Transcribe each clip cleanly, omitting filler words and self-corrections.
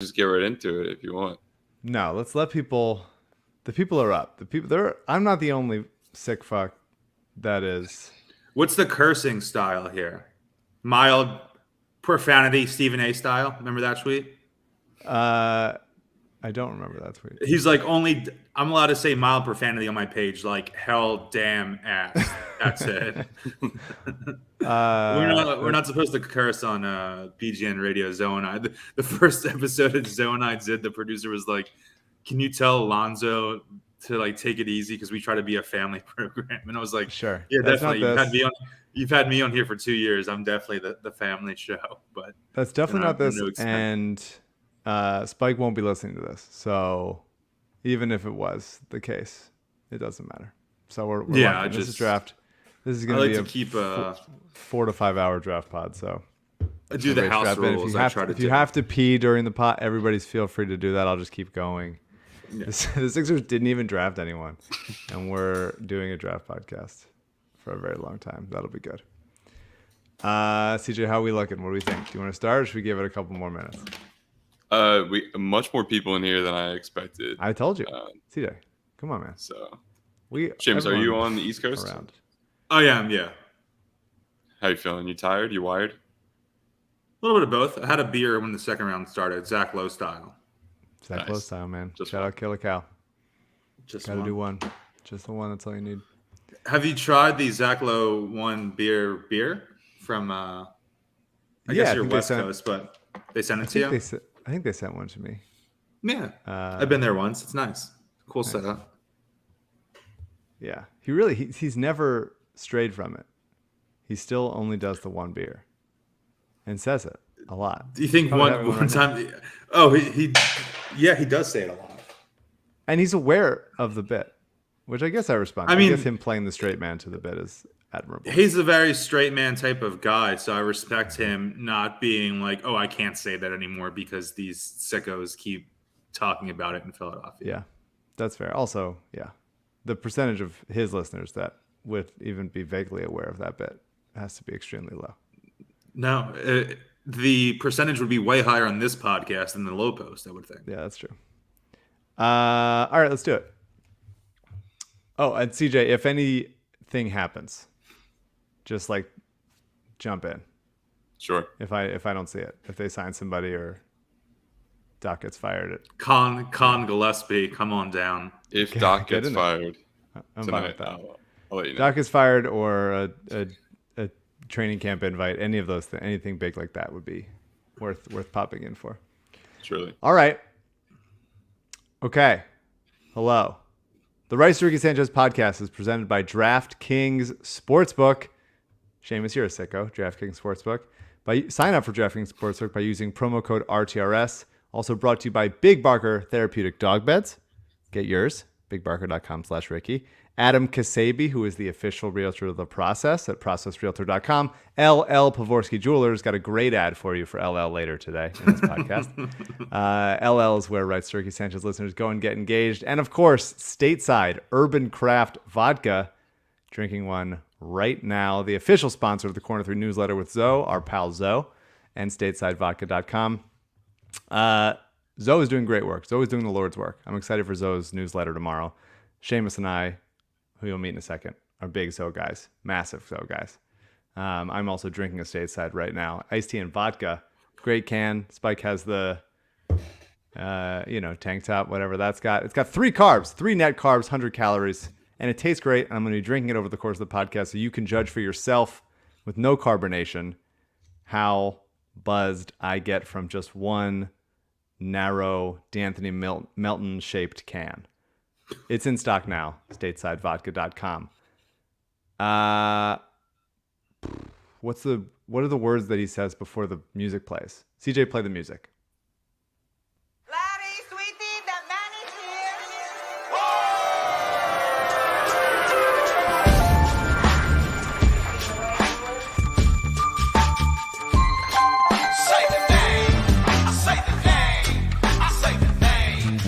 just get right into it if you want. No, let's let people. The people are up. I'm not the only sick fuck that is. What's the cursing style here? Mild profanity, Stephen A. style. Remember that tweet? I don't remember that tweet. He's like, I'm allowed to say mild profanity on my page, like hell, damn, ass. That's it. We're not supposed to curse on BGN Radio Zoe. The first episode of Zoe did, the producer was like, "Can you tell Alonzo to like take it easy because we try to be a family program?" And I was like, "Sure, yeah, definitely. You've had me on here for 2 years. I'm definitely the family show, but that's definitely not this." And Spike won't be listening to this, so even if it was the case, it doesn't matter. So we're this is draft. This is going to be keep 4 to 5 hour draft pod. So I do the house rules. If you have to pee during the pod, everybody's feel free to do that. I'll just keep going. Yeah. The Sixers didn't even draft anyone, and we're doing a draft podcast for a very long time. That'll be good. CJ, how are we looking? What do we think? Do you want to start, or should we give it a couple more minutes? We much more people in here than I expected. I told you, CJ. Come on, man. So, James, are you on the East Coast? Around. I am, yeah. How you feeling? You tired? You wired? A little bit of both. I had a beer when the second round started, Zach Lowe style. Zach Lowe style, man. Shout out Killer Cow. Gotta do one. Just the one. That's all you need. Have you tried the Zach Lowe one beer from? I guess you're West Coast, but they sent it to you. I think they sent one to me. Yeah, I've been there once. It's nice. Cool setup. Yeah, he's never strayed from it. He still only does the one beer, and says it a lot. Do you think one time? Oh, he does say it a lot, and he's aware of the bit, which I guess I respond. I guess him playing the straight man to the bit is admirable. He's a very straight man type of guy, so I respect him not being like, "Oh, I can't say that anymore because these sickos keep talking about it in Philadelphia." Yeah, that's fair. Also, yeah, the percentage of his listeners that would even be vaguely aware of that bit has to be extremely low. No, the percentage would be way higher on this podcast than the Low Post, I would think. Yeah, that's true. All right, let's do it. Oh, and CJ, if anything happens, just like jump in. Sure. If I don't see it, if they sign somebody or Doc gets fired, Con Gillespie, come on down. If Doc gets fired tonight, I'll let you know. Doc is fired, or a training camp invite, any of those things, anything big like that would be worth popping in for. Truly. All right. Okay. Hello. The Rights to Ricky Sanchez podcast is presented by DraftKings Sportsbook. Shamus, you're a sicko. DraftKings Sportsbook. Sign up for DraftKings Sportsbook by using promo code RTRS. Also brought to you by Big Barker Therapeutic Dog Beds. Get yours. BigBarker.com/Ricky. Adam Ksebe, who is the official realtor of The Process at ProcessRealtor.com. LL Pavorsky Jewelers got a great ad for you for LL later today in this podcast. LL is where Rights to Ricky Sanchez listeners go and get engaged. And, of course, Stateside Urban Craft Vodka. Drinking one right now. The official sponsor of the Corner 3 newsletter with Zoe, our pal Zoe, and StatesideVodka.com. Zoe is doing great work. Zoe is doing the Lord's work. I'm excited for Zoe's newsletter tomorrow. Shamus and I, who you'll meet in a second, are big Zoe guys, massive Zoe guys. I'm also drinking a Stateside right now. Iced tea and vodka. Great can. Spike has the, tank top, whatever that's got. It's got 3 carbs, 3 net carbs, 100 calories, and it tastes great. I'm going to be drinking it over the course of the podcast so you can judge for yourself with no carbonation how buzzed I get from just one narrow De'Anthony Melton shaped can. It's in stock now. StatesideVodka.com. What are the words that he says before the music plays? CJ, play the music. Larry, sweetie, the man is here. Say the name. I say the name. I say the name.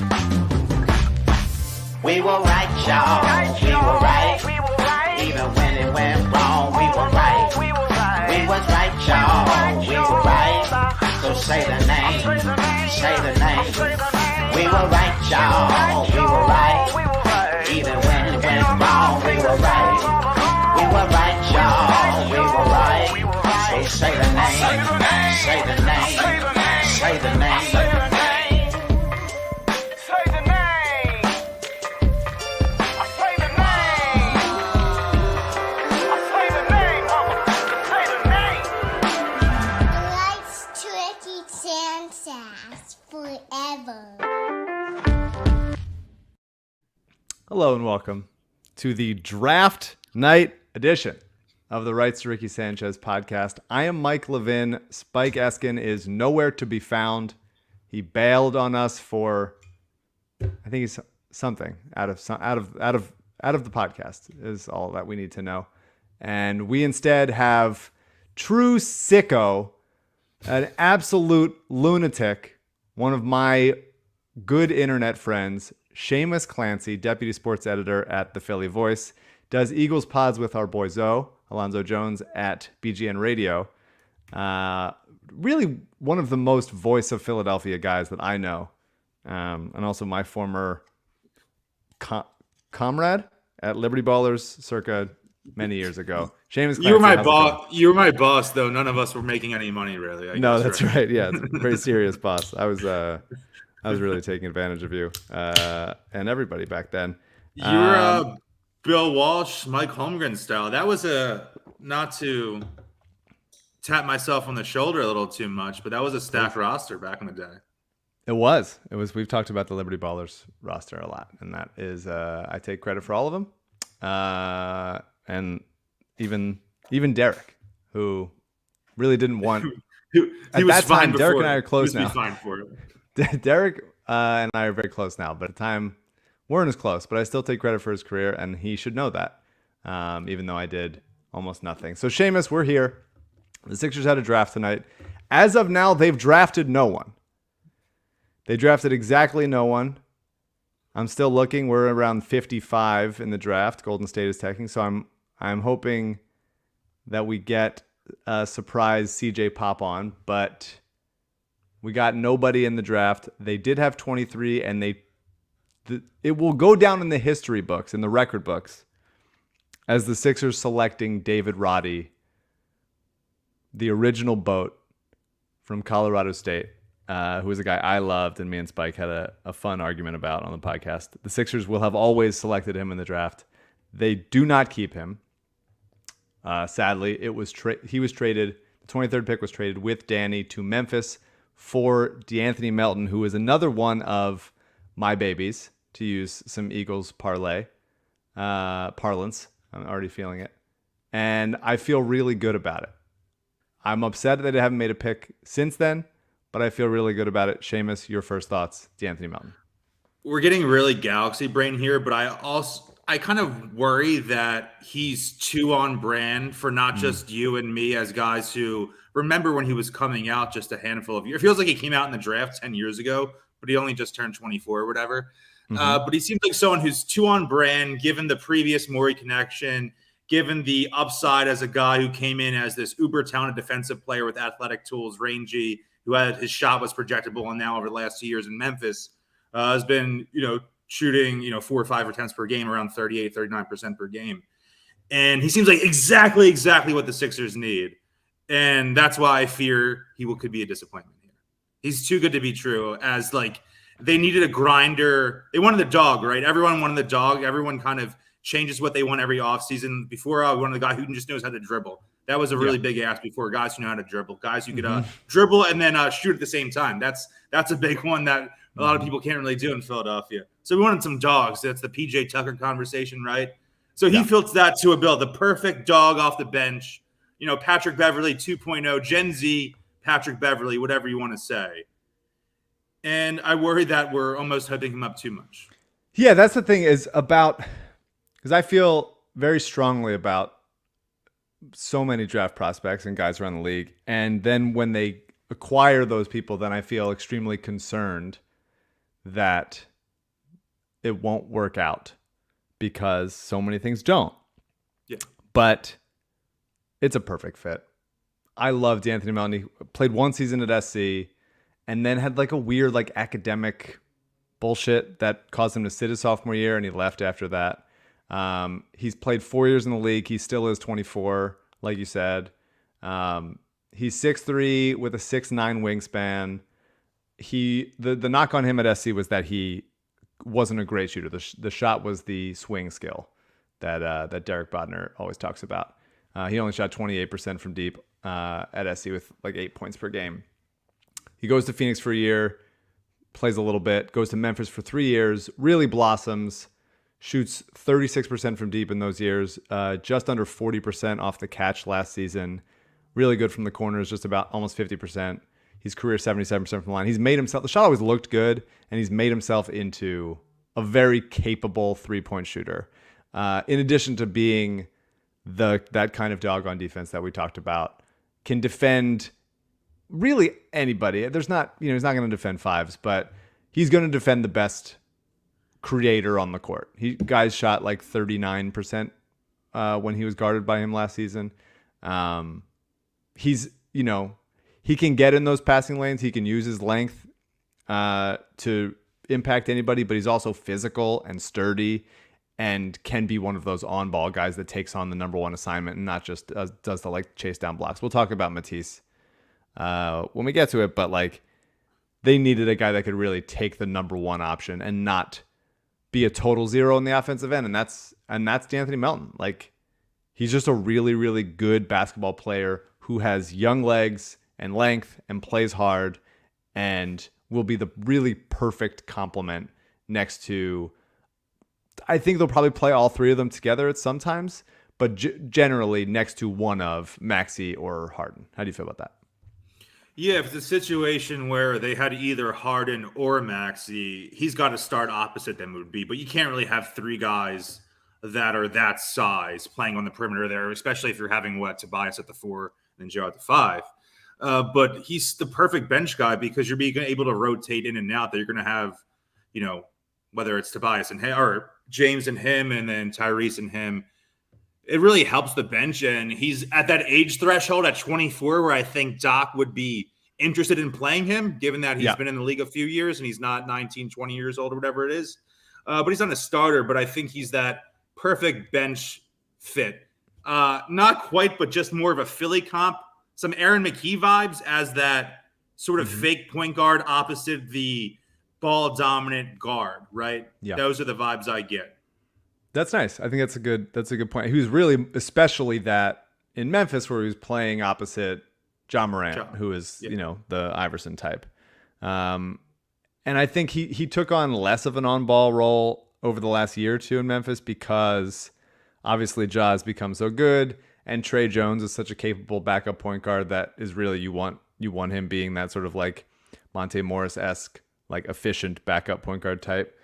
We were right, y'all. We were right. Even when it went wrong, we were right. We was right, y'all. We were right. So say the name. say the name. We were right, y'all. We were right. Even when it went wrong, we were right. We were right, y'all. We were right. So say the name. Say the name. Say the name. Say the name. Say the name. I say the name. I say the name. Say the name. Rights to Ricky Sanchez forever. Hello and welcome to the draft night edition of the Rights to Ricky Sanchez podcast. I am Mike Levin. Spike Eskin is nowhere to be found. He bailed on us for, I think he's something out of the podcast is all that we need to know. And we instead have true sicko, an absolute lunatic, one of my good internet friends, Shamus Clancy, deputy sports editor at the PhillyVoice, does Eagles pods with our boy Alonzo Jones at BGN Radio. Really one of the most voice of Philadelphia guys that I know. And also my former comrade at Liberty Ballers circa many years ago. Shamus Clancy, You were my boss. You were my boss, though. None of us were making any money, really. No, that's right. Yeah, it's a very serious boss. I was really taking advantage of you and everybody back then. You were Bill Walsh, Mike Holmgren style. That was not to tap myself on the shoulder a little too much, but that was a stacked roster back in the day. It was. We've talked about the Liberty Ballers roster a lot, and that is I take credit for all of them. And even Derek, who really didn't want. He at was that fine time, Derek before. and I are close He was now. fine for it. Derek and I are very close now, but at the time weren't as close. But I still take credit for his career, and he should know that, even though I did almost nothing. So Shamus, we're here. The Sixers had a draft tonight. As of now, they've drafted no one. They drafted exactly no one. I'm still looking. We're around 55 in the draft. Golden State is taking, so I'm hoping that we get a surprise CJ pop on, but we got nobody in the draft. They did have 23, and it will go down in the history books, in the record books, as the Sixers selecting David Roddy, the original boat from Colorado State, who was a guy I loved, and me and Spike had a fun argument about on the podcast. The Sixers will have always selected him in the draft. They do not keep him. Sadly, he was traded. The 23rd pick was traded with Danny to Memphis for De'Anthony Melton, who is another one of my babies, to use some Eagles parlance. I'm already feeling it. And I feel really good about it. I'm upset that I haven't made a pick since then, but I feel really good about it. Shamus, your first thoughts, De'Anthony Melton. We're getting really galaxy brain here, but I kind of worry that he's too on brand for not just you and me as guys who remember when he was coming out just a handful of years. It feels like he came out in the draft 10 years ago, but he only just turned 24 or whatever. But he seems like someone who's too on brand, given the previous Morey connection, given the upside as a guy who came in as this uber talented defensive player with athletic tools, rangy, who had his shot was projectable, and now over the last 2 years in Memphis has been, shooting, 4 or 5 attempts per game, around 38, 39% per game. And he seems like exactly what the Sixers need. And that's why I fear could be a disappointment here. He's too good to be true, as they needed a grinder. They wanted the dog, right? Everyone wanted the dog. Everyone kind of changes what they want every offseason. Before, I wanted the guy who just knows how to dribble. That was a really big ask before, guys who know how to dribble, guys who could dribble and then shoot at the same time. That's a big one that a lot of people can't really do in Philadelphia. So we wanted some dogs. That's the PJ Tucker conversation, right? So he fits that to a bill, the perfect dog off the bench. Patrick Beverley 2.0, Gen Z Patrick Beverley, whatever you want to say. And I worry that we're almost hyping him up too much. Yeah, that's the thing is about, because I feel very strongly about so many draft prospects and guys around the league. And then when they acquire those people, then I feel extremely concerned that it won't work out because so many things don't. Yeah. But it's a perfect fit. I love De'Anthony Melton. He played one season at SC, and then had like a weird like academic bullshit that caused him to sit his sophomore year, and he left after that. He's played 4 years in the league. He still is 24, like you said. He's 6'3" with a 6'9" wingspan. The knock on him at SC was that he wasn't a great shooter. The shot was the swing skill that Derek Bodner always talks about. He only shot 28% from deep at SC with like 8 points per game. He goes to Phoenix for a year, plays a little bit, goes to Memphis for 3 years, really blossoms, shoots 36% from deep in those years, just under 40% off the catch last season. Really good from the corners, just about almost 50%. He's career 77% from the line. He's made himself, the shot always looked good, and he's made himself into a very capable three-point shooter. In addition to being that kind of dog on defense that we talked about, can defend really anybody. There's not, he's not going to defend fives, but he's going to defend the best creator on the court. Guys shot like 39% when he was guarded by him last season. He can get in those passing lanes. He can use his length to impact anybody, but he's also physical and sturdy and can be one of those on-ball guys that takes on the number one assignment and not just does the like chase down blocks. We'll talk about Matisse when we get to it, but like they needed a guy that could really take the number one option and not be a total zero in the offensive end, and that's De'Anthony Melton. Like he's just a really, really good basketball player who has young legs and length and plays hard and will be the really perfect complement next to, I think they'll probably play all three of them together at sometimes, but generally next to one of Maxie or Harden. How do you feel about that? Yeah, if it's a situation where they had either Harden or Maxie, he's got to start opposite them would be. But you can't really have three guys that are that size playing on the perimeter there, especially if you're having Tobias at the 4 and Joe at the 5. But he's the perfect bench guy because you're being able to rotate in and out. That you're going to have, whether it's Tobias and him or James and him, and then Tyrese and him. It really helps the bench, and he's at that age threshold at 24 where I think Doc would be interested in playing him, given that he's been in the league a few years and he's not 19, 20 years old or whatever it is. But he's not a starter, but I think he's that perfect bench fit. Not quite, but just more of a Philly comp. Some Aaron McKee vibes as that sort of fake point guard opposite the ball-dominant guard, right? Yeah. Those are the vibes I get. That's nice. I think that's a good point. He was really, especially that in Memphis where he was playing opposite John Morant, who is, the Iverson type. And I think he took on less of an on-ball role over the last year or two in Memphis because obviously Ja has become so good and Trey Jones is such a capable backup point guard that is really, you want him being that sort of like Monte Morris-esque, like efficient backup point guard type.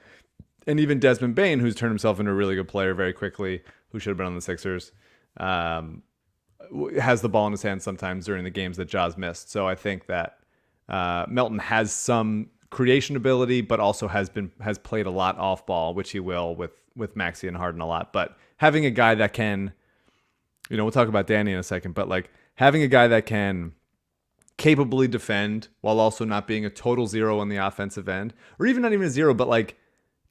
And even Desmond Bane, who's turned himself into a really good player very quickly, who should have been on the Sixers, has the ball in his hands sometimes during the games that Ja's missed. So I think that Melton has some creation ability, but also has played a lot off ball, which he will with Maxie and Harden a lot. But having a guy that can, we'll talk about Danny in a second, but like having a guy that can capably defend while also not being a total zero on the offensive end, or even not even a zero, but like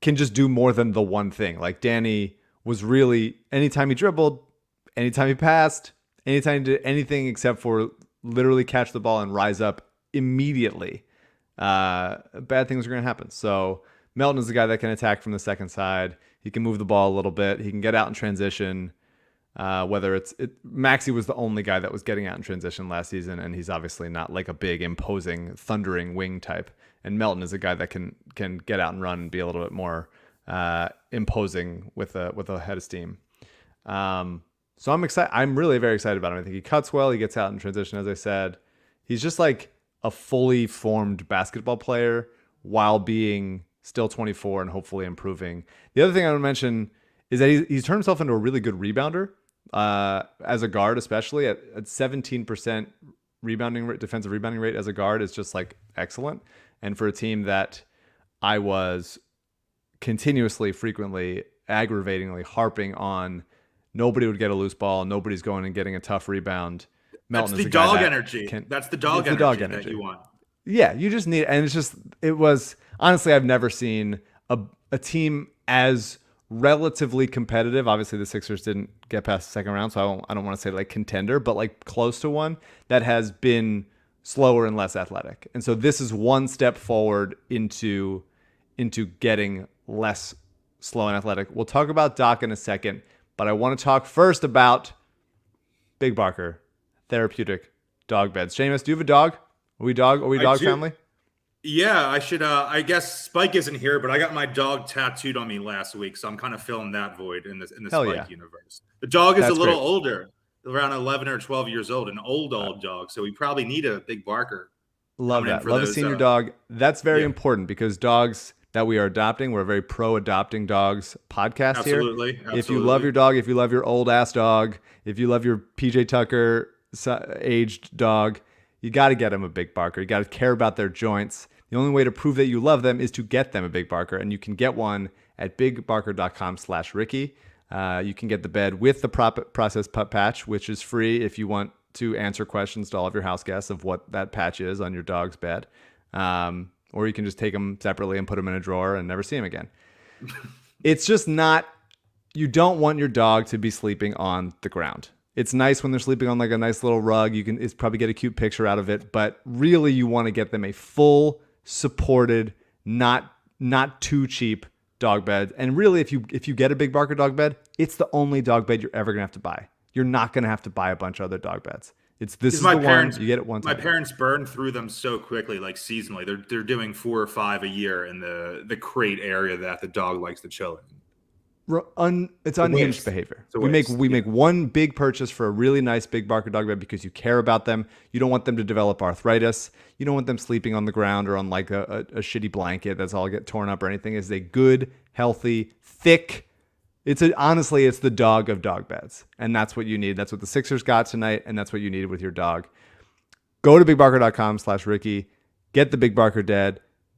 can just do more than the one thing. Like Danny was really, anytime he dribbled, anytime he passed, anytime he did anything except for literally catch the ball and rise up immediately, bad things are going to happen. So Melton is the guy that can attack from the second side. He can move the ball a little bit. He can get out in transition. Maxie was the only guy that was getting out in transition last season, and he's obviously not like a big, imposing, thundering wing type. And Melton is a guy that can get out and run and be a little bit more imposing with a head of steam. So I'm excited. I'm really very excited about him. I think he cuts well. He gets out in transition, as I said. He's just like a fully formed basketball player while being still 24 and hopefully improving. The other thing I want to mention is that he's turned himself into a really good rebounder as a guard, especially at 17% defensive rebounding rate as a guard is just like excellent. And for a team that I was continuously, frequently, aggravatingly harping on, nobody would get a loose ball, nobody's going and getting a tough rebound. Melton That's the dog energy. That's the dog energy that you want. Yeah, you just need, and it was honestly, I've never seen a team as relatively competitive. Obviously, the Sixers didn't get past the second round, so I don't want to say like contender, but like close to one that has been slower and less athletic. And so this is one step forward into getting less slow and athletic. We'll talk about Doc in a second, but I want to talk first about Big Barker therapeutic dog beds. Shamus, do you have a dog? Are we dog family? Yeah, I should. I guess Spike isn't here, but I got my dog tattooed on me last week, so I'm kind of filling that void in the Spike universe. The dog is a little older, around 11 or 12 years old, an old dog. So we probably need a Big Barker. Love that. Love a senior dog. That's very important because dogs that we are adopting, we're a very pro adopting dogs podcast here. Absolutely. If you love your dog, if you love your old ass dog, if you love your PJ Tucker aged dog, you got to get them a Big Barker. You got to care about their joints. The only way to prove that you love them is to get them a Big Barker, and you can get one at bigbarker.com/Ricky. You can get the bed with the process pup patch, which is free if you want to answer questions to all of your house guests of what that patch is on your dog's bed. Or you can just take them separately and put them in a drawer and never see them again. It's just not, you don't want your dog to be sleeping on the ground. It's nice when they're sleeping on like a nice little rug. You can probably get a cute picture out of it, but really you want to get them a full, supported, not too cheap dog bed. And really, if you get a Big Barker dog bed, it's the only dog bed you're ever gonna have to buy. You're not gonna have to buy a bunch of other dog beds. This is the one you get it one time. My parents burn through them so quickly, like seasonally. They're doing 4 or 5 a year in the crate area that the dog likes to chill in. It's unhinged behavior. We make one big purchase for a really nice Big Barker dog bed because you care about them. You don't want them to develop arthritis. You don't want them sleeping on the ground or on like a shitty blanket that's all get torn up or anything. It's a good, healthy, thick. Honestly, it's the dog of dog beds, and that's what you need. That's what the Sixers got tonight, and that's what you needed with your dog. Go to bigbarker.com/Ricky. Get the Big Barker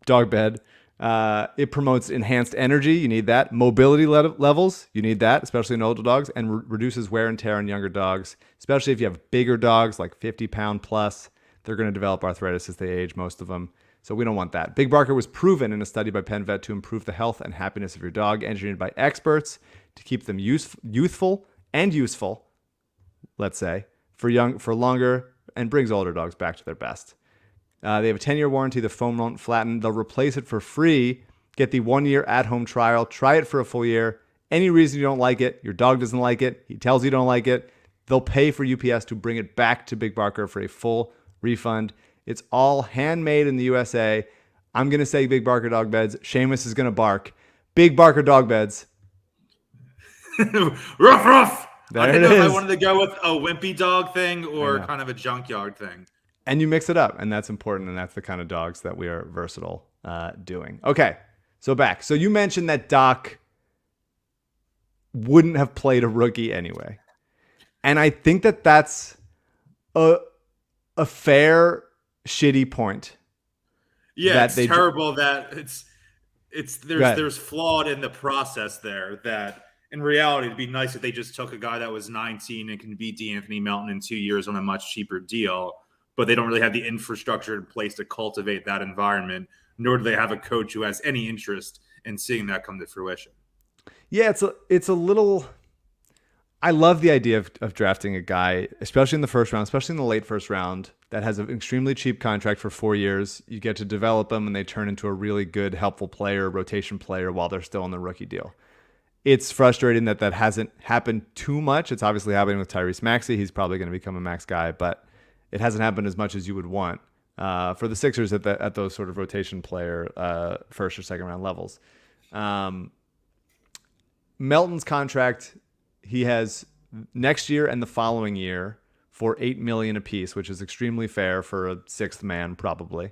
dog bed. It promotes enhanced energy. You need that. Mobility levels. You need that, especially in older dogs, and reduces wear and tear on younger dogs, especially if you have bigger dogs, like 50-pound plus. They're going to develop arthritis as they age, most of them. So we don't want that. Big Barker was proven in a study by Penn Vet to improve the health and happiness of your dog, engineered by experts to keep them youthful and useful, let's say, for longer, and brings older dogs back to their best. They have a 10-year warranty. The foam won't flatten. They'll replace it for free. Get the 1-year at-home trial. Try it for a full year. Any reason you don't like it, your dog doesn't like it, he tells you don't like it, they'll pay for UPS to bring it back to Big Barker for a full refund. It's all handmade in the USA. I'm going to say Big Barker dog beds. Shamus is going to bark. Big Barker dog beds. Ruff. I didn't know if I is. wanted to go with a wimpy dog thing or kind of a junkyard thing. And you mix it up, and that's important, and that's the kind of dogs that we are versatile doing. Okay, so back. So you mentioned that Doc wouldn't have played a rookie anyway. And I think that that's a fair, shitty point. Yeah, it's terrible that there's flawed in the process there that in reality it'd be nice if they just took a guy that was 19 and can beat De'Anthony Melton in 2 years on a much cheaper deal. But they don't really have the infrastructure in place to cultivate that environment, nor do they have a coach who has any interest in seeing that come to fruition. Yeah, it's a little. I love the idea of drafting a guy, especially in the first round, especially in the late first round, that has an extremely cheap contract for 4 years. You get to develop them, and they turn into a really good, helpful player, rotation player while they're still on the rookie deal. It's frustrating that hasn't happened too much. It's obviously happening with Tyrese Maxey. He's probably going to become a max guy, but it hasn't happened as much as you would want for the Sixers at those sort of rotation player first or second round levels. Melton's contract, he has next year and the following year for $8 million apiece, which is extremely fair for a sixth man, probably.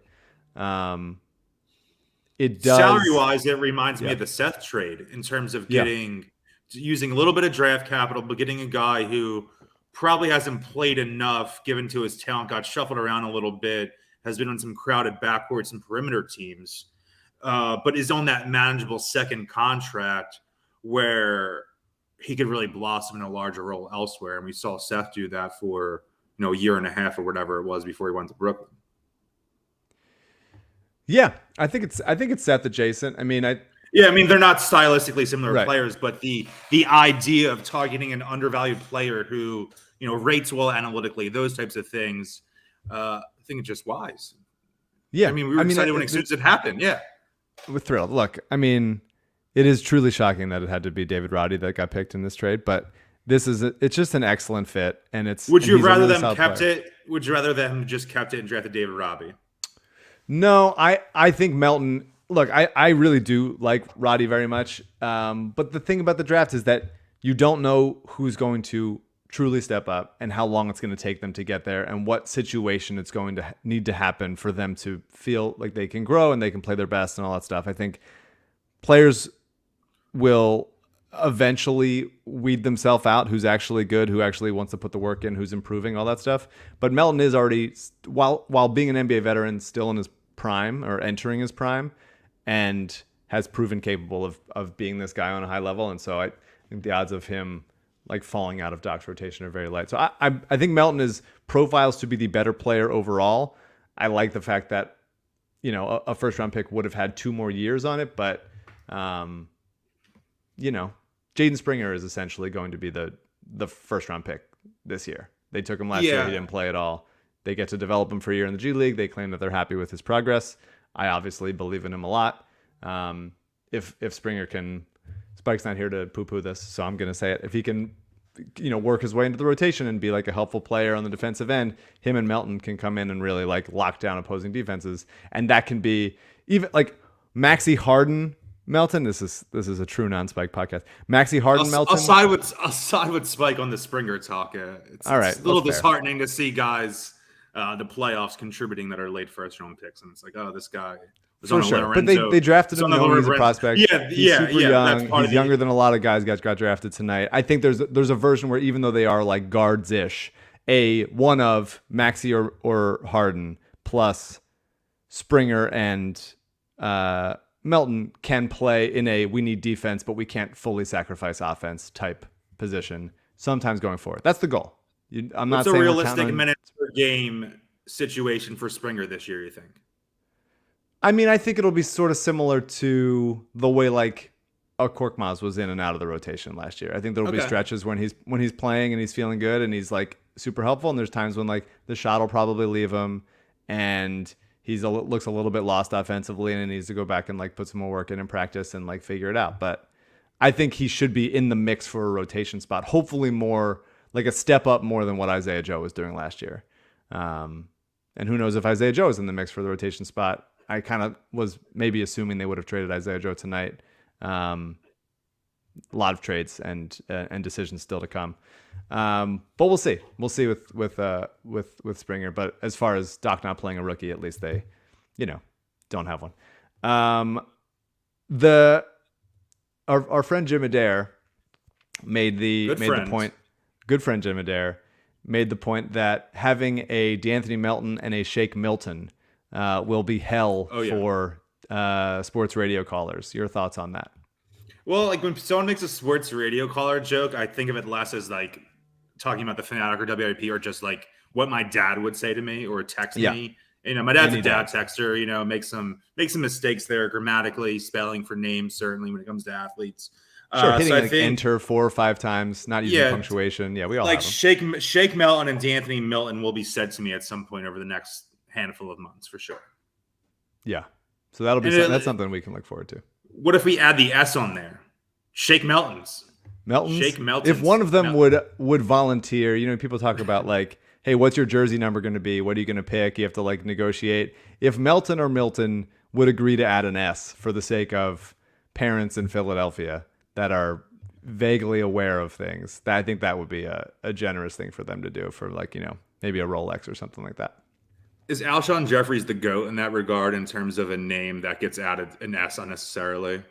It does salary-wise. It reminds me of the Seth trade in terms of using a little bit of draft capital, but getting a guy who probably hasn't played enough given to his talent, got shuffled around a little bit, has been on some crowded backcourts and perimeter teams, but is on that manageable second contract where he could really blossom in a larger role elsewhere. And we saw Seth do that for, a year and a half or whatever it was before he went to Brooklyn. Yeah, I think it's Seth adjacent. I mean, Yeah, I mean they're not stylistically similar Right. players, but the idea of targeting an undervalued player who rates well analytically, those types of things, I think it's just wise. yeah. I mean, we were excited when as soon as it happened. Yeah, we're thrilled. Look, I mean, it is truly shocking that it had to be David Roddy that got picked in this trade, but it's just an excellent fit, and it's. Would you he's a rather really them solid kept player. it? Would you rather them just kept it and drafted David Robbie? No, I think Melton. Look, I really do like Roddy very much. But the thing about the draft is that you don't know who's going to truly step up and how long it's going to take them to get there and what situation it's going to need to happen for them to feel like they can grow and they can play their best and all that stuff. I think players will eventually weed themselves out who's actually good, who actually wants to put the work in, who's improving, all that stuff. But Melton is already, while being an NBA veteran, still in his prime or entering his prime, and has proven capable of being this guy on a high level. And so I think the odds of him like falling out of Doc's rotation are very light. So I think Melton is profiles to be the better player overall. I like the fact that, a first round pick would have had 2 more years on it, but Jaden Springer is essentially going to be the first round pick this year. They took him last year. He didn't play at all. They get to develop him for a year in the G League. They claim that they're happy with his progress. I obviously believe in him a lot. If Springer can, Spike's not here to poo-poo this, so I'm going to say it. If he can, work his way into the rotation and be like a helpful player on the defensive end, him and Melton can come in and really like lock down opposing defenses. And that can be even like Maxie, Harden, Melton. This is a true non-Spike podcast. Maxie, Harden, Melton. I'll side with Spike on the Springer talk. It's all right, it's a little disheartening to see guys the playoffs contributing that are late first round picks, and it's like, oh, this guy was for on sure. Lorenzo. But they drafted him knowing he's a prospect. He's super young. He's younger than a lot of guys got drafted tonight. I think there's a version where even though they are like guards-ish, one of Maxie or Harden plus Springer and Melton can play in a we need defense, but we can't fully sacrifice offense type position sometimes going forward. That's the goal. I'm not saying a realistic minutes per game situation for Springer this year, you think? I mean, I think it'll be sort of similar to the way like a Korkmaz was in and out of the rotation last year. I think there'll be stretches when he's playing and he's feeling good and he's like super helpful, and there's times when like the shot will probably leave him and looks a little bit lost offensively and he needs to go back and like put some more work in and practice and like figure it out. But I think he should be in the mix for a rotation spot. Hopefully more like a step up more than what Isaiah Joe was doing last year. And who knows if Isaiah Joe is in the mix for the rotation spot. I kind of was maybe assuming they would have traded Isaiah Joe tonight. A lot of trades and decisions still to come. But we'll see. We'll see with Springer. But as far as Doc not playing a rookie, at least they, don't have one. Our friend Jim Adair made the point. Good friend Jim Adair made the point that having a De'Anthony Melton and a Shake Milton will be hell for sports radio callers. Your thoughts on that? Well, like when someone makes a sports radio caller joke, I think of it less as like talking about the Fanatic or WIP or just like what my dad would say to me or text me. My dad's a dad texter, make some mistakes there grammatically, spelling for names, certainly when it comes to athletes. Sure, hitting enter 4 or 5 times, not using punctuation. Yeah, we all like have them. Shake Melton and De'Anthony Melton will be said to me at some point over the next handful of months for sure. Yeah, so that'll be that's something we can look forward to. What if we add the S on there? Shake Meltons. Shake Meltons. If one of them would volunteer, people talk about like, hey, what's your jersey number going to be? What are you going to pick? You have to like negotiate. If Melton or Milton would agree to add an S for the sake of parents in Philadelphia that are vaguely aware of things, I think that would be a generous thing for them to do for like, maybe a Rolex or something like that. Is Alshon Jeffries the GOAT in that regard in terms of a name that gets added an S unnecessarily?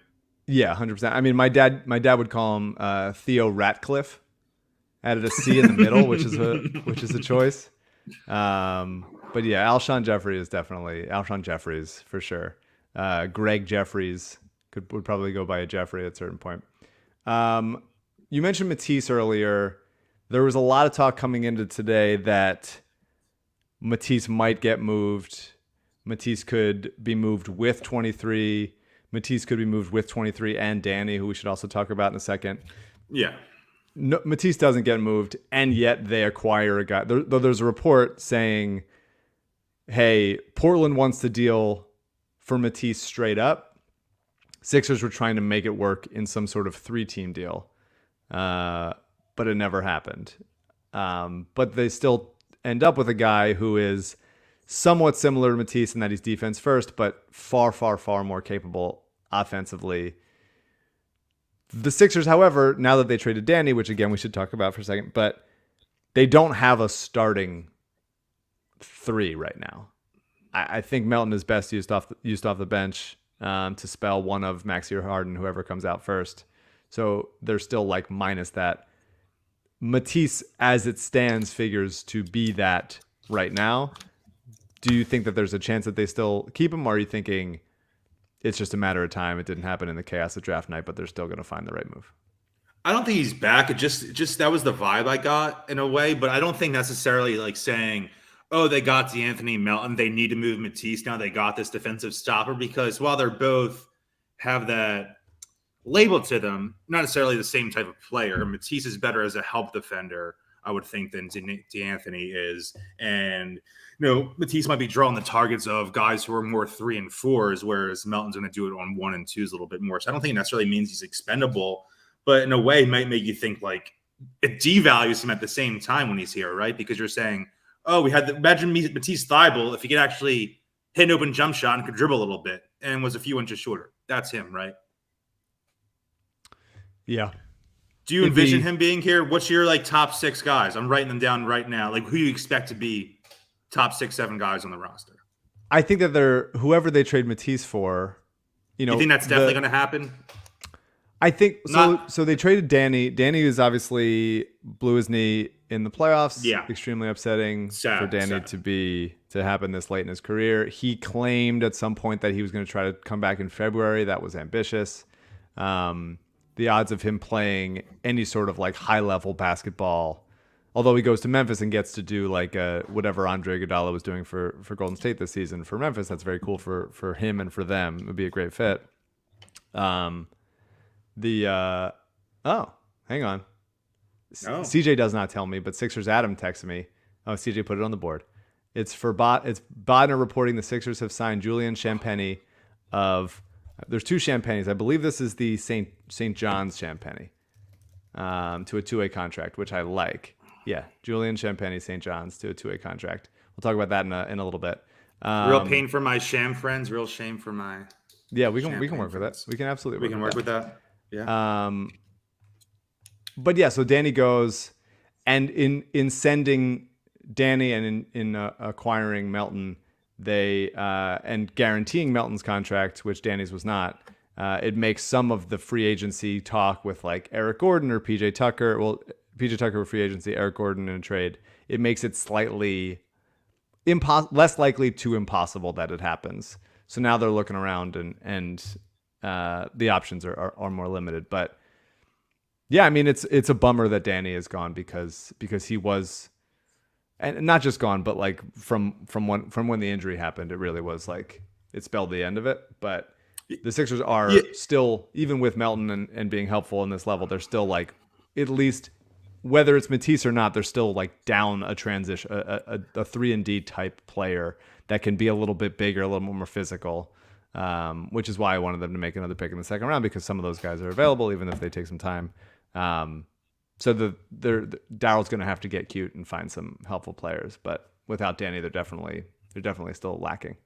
Yeah, 100%. I mean, my dad would call him Theo Ratcliffe. Added a C in the middle, which is a choice. But yeah, Alshon Jeffries is definitely Alshon Jeffries for sure. Greg Jeffries would probably go by a Jeffrey at a certain point. You mentioned Matisse earlier. There was a lot of talk coming into today that Matisse might get moved. Matisse could be moved with 23. Matisse could be moved with 23 and Danny, who we should also talk about in a second. Yeah. No, Matisse doesn't get moved, and yet they acquire a guy. Though there's a report saying, hey, Portland wants to deal for Matisse straight up. Sixers were trying to make it work in some sort of 3-team deal, but it never happened. But they still end up with a guy who is somewhat similar to Matisse in that he's defense first, but far, far, far more capable offensively. The Sixers, however, now that they traded Danny, which again we should talk about for a second, but they don't have a starting 3 right now. I think Melton is best used off the bench to spell one of Maxie or Harden, whoever comes out first. So they're still like minus that. Matisse, as it stands, figures to be that right now. Do you think that there's a chance that they still keep him, or are you thinking it's just a matter of time? It didn't happen in the chaos of draft night, but they're still going to find the right move. I don't think he's back. It just that was the vibe I got in a way, but I don't think necessarily like saying, oh, they got De'Anthony Melton, they need to move Matisse. Now they got this defensive stopper, because while they're both have that label to them, not necessarily the same type of player. Matisse is better as a help defender, I would think, than De'Anthony is. And, Matisse might be drawing the targets of guys who are more 3 and 4s, whereas Melton's going to do it on 1 and 2s a little bit more. So I don't think it necessarily means he's expendable, but in a way it might make you think like it devalues him at the same time when he's here, right? Because you're saying, oh, imagine Matisse Thybulle if he could actually hit an open jump shot and could dribble a little bit and was a few inches shorter. That's him, right? Yeah. Do you envision him being here? What's your top 6 guys? I'm writing them down right now. Like, who do you expect to be top 6, 7 guys on the roster? I think that whoever they trade Matisse for, you think that's definitely going to happen? I think so they traded Danny. Danny is obviously blew his knee in the playoffs. Yeah. Extremely upsetting for Danny to happen this late in his career. He claimed at some point that he was going to try to come back in February. That was ambitious. The odds of him playing any sort of high-level basketball, although he goes to Memphis and gets to do whatever Andre Iguodala was doing for Golden State this season for Memphis, that's very cool for him and for them. It would be a great fit. Hang on. CJ does not tell me, but Sixers Adam texted me. Oh, CJ put it on the board. It's Bodner reporting the Sixers have signed Julian Champagnie of... There's 2 Champagnes. I believe this is the St. John's Champagnie to a 2-way contract, which I like. Yeah, Julian Champagnie, St. John's to a 2-way contract. We'll talk about that in a little bit. Real pain for my sham friends. Real shame for my. Yeah, we can work with that. We can absolutely work with that. Yeah. But yeah, so Danny goes, and in sending Danny and in acquiring Melton, they and guaranteeing Melton's contract, which Danny's was not, it makes some of the free agency talk with Eric Gordon or PJ Tucker. Well, PJ Tucker with free agency, Eric Gordon in a trade. It makes it slightly less likely to impossible that it happens. So now they're looking around and the options are more limited. But yeah, I mean it's a bummer that Danny is gone because he was. And not just gone, but from when the injury happened, it really was it spelled the end of it. But the Sixers are still, even with Melton and being helpful in this level, they're still at least whether it's Matisse or not, they're still down a transition, a 3-and-D type player that can be a little bit bigger, a little more physical, which is why I wanted them to make another pick in the second round, because some of those guys are available, even if they take some time. So Daryl's going to have to get cute and find some helpful players, but without Danny, they're definitely still lacking.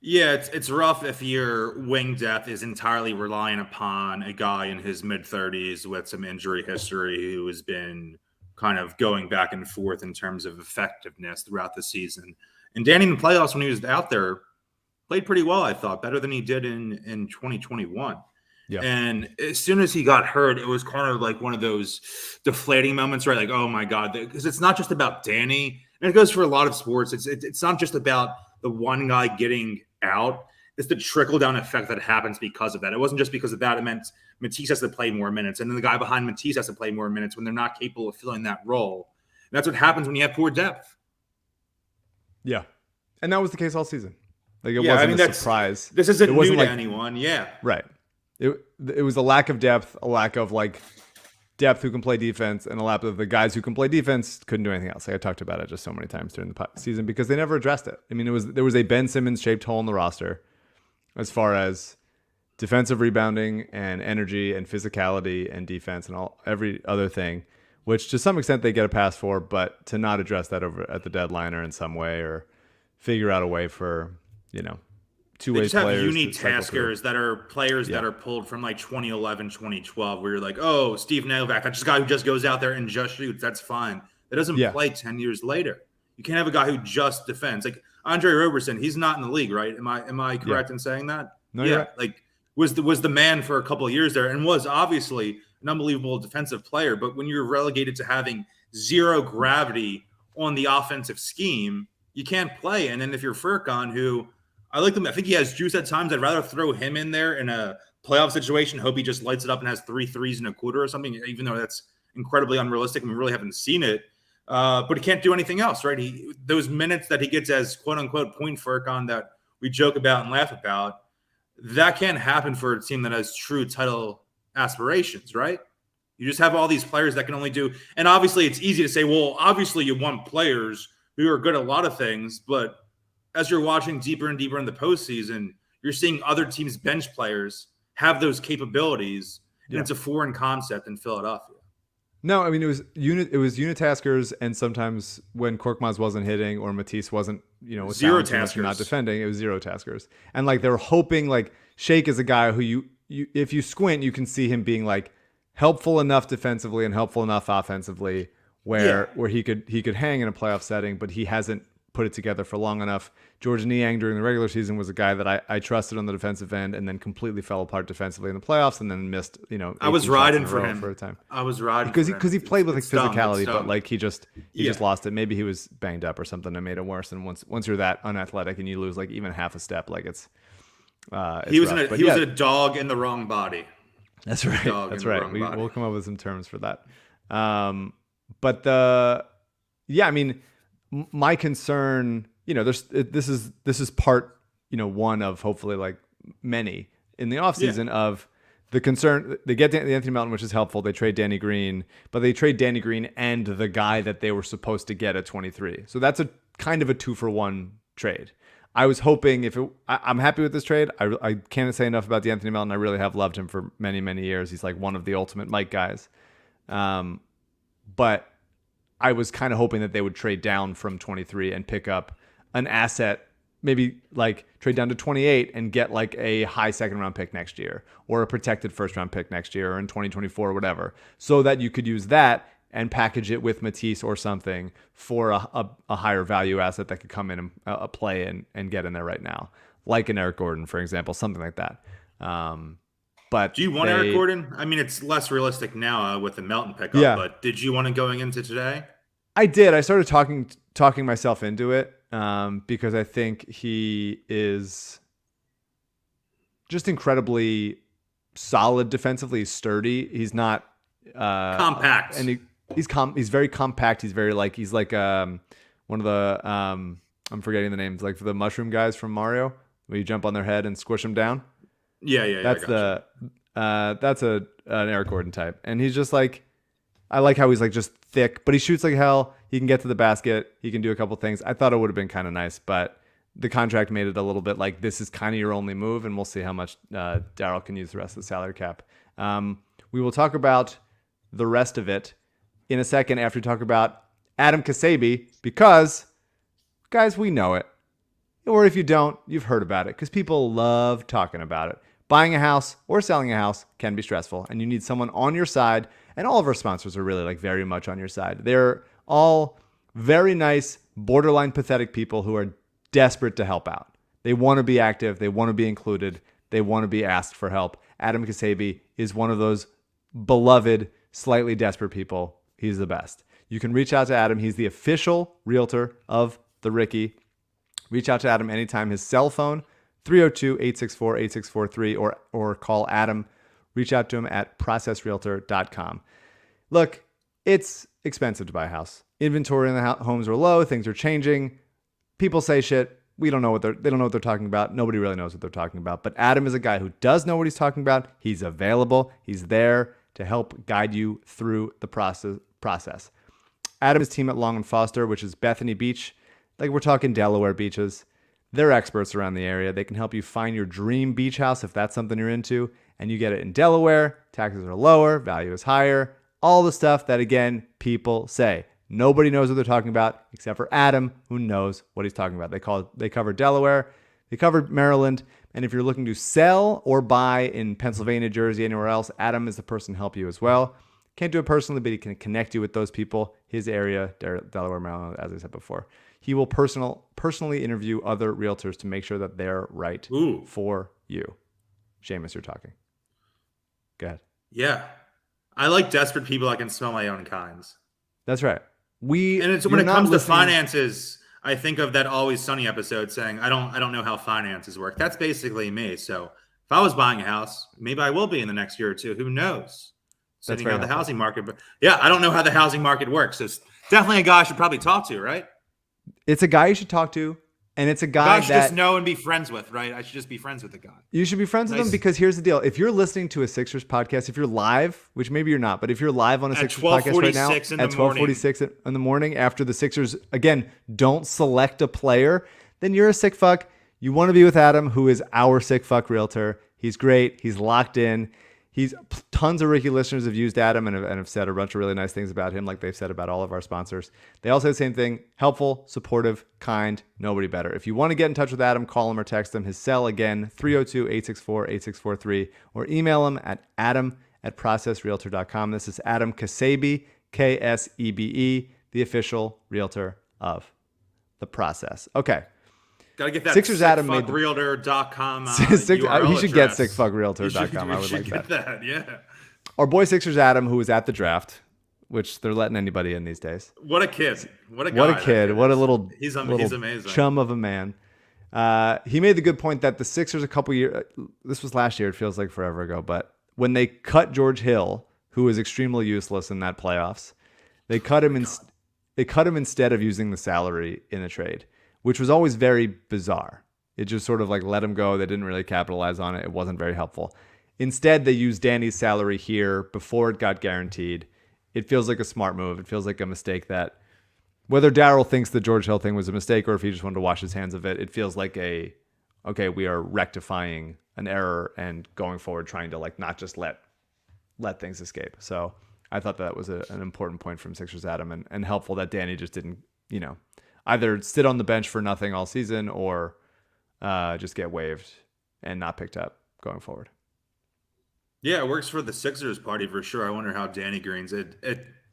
Yeah, it's rough if your wing depth is entirely relying upon a guy in his mid-30s with some injury history who has been kind of going back and forth in terms of effectiveness throughout the season. And Danny in the playoffs, when he was out there, played pretty well, I thought, better than he did in 2021. Yeah. And as soon as he got hurt, it was kind of one of those deflating moments, right? Oh my God, because it's not just about Danny, and it goes for a lot of sports. It's not just about the one guy getting out. It's the trickle down effect that happens because of that. It wasn't just because of that. It meant Matisse has to play more minutes, and then the guy behind Matisse has to play more minutes when they're not capable of filling that role. And that's what happens when you have poor depth. Yeah. And that was the case all season. Like it wasn't a surprise. This isn't it new wasn't to like, anyone. Yeah. Right. It was a lack of depth, a lack of like depth who can play defense, and a lack of the guys who can play defense couldn't do anything else. Like I talked about it just so many times during the season because they never addressed it. I mean, there was a Ben Simmons shaped hole in the roster as far as defensive rebounding and energy and physicality and defense and every other thing, which to some extent they get a pass for, but to not address that over at the deadline or in some way or figure out a way for, two-way players. They just have unique taskers that are players that are pulled from like 2011, 2012, where you're like, oh, Steve Novak, that's just a guy who just goes out there and just shoots. That's fine. That doesn't play 10 years later. You can't have a guy who just defends. Like Andre Roberson, he's not in the league, right? Am I correct in saying that? No, you're right. Like was the man for a couple of years there and was obviously an unbelievable defensive player. But when you're relegated to having zero gravity on the offensive scheme, you can't play. And then if you're Furkan, who I like him, I think he has juice at times. I'd rather throw him in there in a playoff situation, hope he just lights it up and has 3 threes in a quarter or something, even though that's incredibly unrealistic and we really haven't seen it. But he can't do anything else, right? Those minutes that he gets as quote unquote point Furkan that we joke about and laugh about, that can't happen for a team that has true title aspirations, right? You just have all these players that can only do, and obviously it's easy to say, well, obviously you want players who are good at a lot of things, but as you're watching deeper and deeper in the postseason, you're seeing other teams' bench players have those capabilities, and it's a foreign concept in Philadelphia. No, I mean it was unitaskers, and sometimes when Korkmaz wasn't hitting or Matisse wasn't, was zero taskers, not defending, it was zero taskers, and like they were hoping like Shake is a guy who you if you squint you can see him being like helpful enough defensively and helpful enough offensively where he could hang in a playoff setting, but he hasn't put it together for long enough. George Niang during the regular season was a guy that I trusted on the defensive end and then completely fell apart defensively in the playoffs and then missed, I was riding for him for a time. I was riding because he played with like physicality, but like he just just lost it. Maybe he was banged up or something and made it worse. And once you're that unathletic and you lose like even half a step, like it's he was a dog in the wrong body. That's right. That's right. We'll come up with some terms for that. I mean, my concern, this is part, one of hopefully like many in the offseason of the concern. They get De'Anthony Melton, which is helpful. They trade Danny Green, but they trade Danny Green and the guy that they were supposed to get at 23. So that's a kind of a 2-for-1 trade. I was hoping I'm happy with this trade. I can't say enough about De'Anthony Melton. I really have loved him for many, many years. He's like one of the ultimate Mike guys. But I was kind of hoping that they would trade down from 23 and pick up an asset, maybe like trade down to 28 and get like a high second round pick next year or a protected first round pick next year or in 2024 or whatever, so that you could use that and package it with Matisse or something for a higher value asset that could come in and play and get in there right now, like an Eric Gordon, for example, something like that. But do you want Eric Gordon? I mean, it's less realistic now with the Melton pickup, but did you want him going into today? I did. I started talking myself into it because I think he is just incredibly solid defensively. He's sturdy. He's not compact, and he's very compact. He's very he's like one of the I'm forgetting the names, like for the mushroom guys from Mario, where you jump on their head and squish them down. Yeah. That's an Eric Gordon type, and he's just like, I like how he's like just thick, but he shoots like hell. He can get to the basket. He can do a couple things. I thought it would have been kind of nice, but the contract made it a little bit like this is kind of your only move, and we'll see how much Daryl can use the rest of the salary cap. We will talk about the rest of it in a second after we talk about Adam Ksebe, because, guys, we know it. Or if you don't, you've heard about it because people love talking about it. Buying a house or selling a house can be stressful, and you need someone on your side. And all of our sponsors are really like very much on your side. They're all very nice, borderline pathetic people who are desperate to help out. They want to be active. They want to be included. They want to be asked for help. Adam Ksebe is one of those beloved, slightly desperate people. He's the best. You can reach out to Adam. He's the official realtor of the Ricky. Reach out to Adam anytime. His cell phone, 302-864-8643, or call Adam. Reach out to him at processrealtor.com. Look, it's expensive to buy a house. Inventory in the homes are low. Things are changing. People say shit. they don't know what they're talking about. Nobody really knows what they're talking about. But Adam is a guy who does know what he's talking about. He's available. He's there to help guide you through the process. Adam's team at Long and Foster, which is Bethany Beach, like we're talking Delaware beaches. They're experts around the area. They can help you find your dream beach house if that's something you're into, and you get it in Delaware. Taxes are lower, value is higher. All the stuff that, again, people say. Nobody knows what they're talking about except for Adam, who knows what he's talking about. They cover Delaware, they cover Maryland, and if you're looking to sell or buy in Pennsylvania, Jersey, anywhere else, Adam is the person to help you as well. Can't do it personally, but he can connect you with those people. His area, Delaware, Maryland, as I said before. He will personally interview other realtors to make sure that they're right for you. Shamus, you're talking. Go ahead. Yeah. I like desperate people I can smell my own kinds. That's right. And it's when it comes to finances, I think of that Always Sunny episode saying, I don't know how finances work. That's basically me. So if I was buying a house, maybe I will be in the next year or two. Who knows? Sitting on the housing market. But yeah, I don't know how the housing market works. So it's definitely a guy I should probably talk to, right? It's a guy you should talk to. And it's a guy I should just know and be friends with, right? I should just be friends with the guy. You should be friends with him because here's the deal. If you're listening to a Sixers podcast, if you're live, which maybe you're not, but if you're live on a Sixers podcast right now at 12:46 in the morning after the Sixers, again, don't select a player, then you're a sick fuck. You want to be with Adam, who is our sick fuck realtor. He's great. He's locked in. Tons of Ricky listeners have used Adam and have said a bunch of really nice things about him, like they've said about all of our sponsors. They all say the same thing: helpful, supportive, kind, nobody better. If you want to get in touch with Adam, call him or text him. His cell, again, 302-864-8643, or email him at adam@processrealtor.com. This is Adam Ksebe, Ksebe, the official realtor of The Process. Okay. Gotta get that Sixers Adam made realtor.com. You should get sickfuckrealtor.com. I would like that. Yeah. Our boy Sixers Adam, who was at the draft, which they're letting anybody in these days. What a kid. What a guy. What a kid. What a little, he's amazing. Chum of a man. He made the good point that the Sixers a couple years, this was last year, it feels like forever ago, but when they cut George Hill, who was extremely useless in that playoffs, they cut him instead of using the salary in the trade, which was always very bizarre. It just sort of like let him go. They didn't really capitalize on it. It wasn't very helpful. Instead, they used Danny's salary here before it got guaranteed. It feels like a smart move. It feels like a mistake that, whether Daryl thinks the George Hill thing was a mistake or if he just wanted to wash his hands of it, it feels like okay, we are rectifying an error and going forward trying to like not just let things escape. So I thought that was an important point from Sixers Adam and helpful that Danny just didn't, either sit on the bench for nothing all season or just get waived and not picked up going forward. Yeah, it works for the Sixers party for sure. I wonder how Danny Green's it.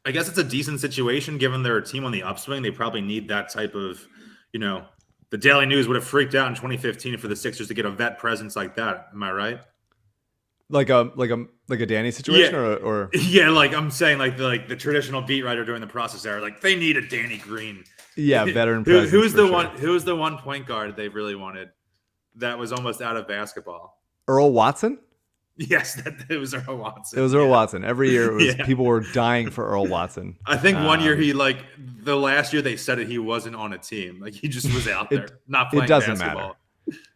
I guess it's a decent situation given they're a team on the upswing. They probably need that type of, the Daily News would have freaked out in 2015 for the Sixers to get a vet presence like that. Am I right? Like a Danny situation, yeah. or yeah, like I'm saying, like the traditional beat writer during the process era, like they need a Danny Green. Yeah, veteran presence. Who's the one point guard they really wanted that was almost out of basketball? Earl Watson? Yes, it was Earl Watson. It was Earl Watson. Every year it was people were dying for Earl Watson. I think one year the last year they said he wasn't on a team. Like he just was out there not playing basketball. It doesn't matter.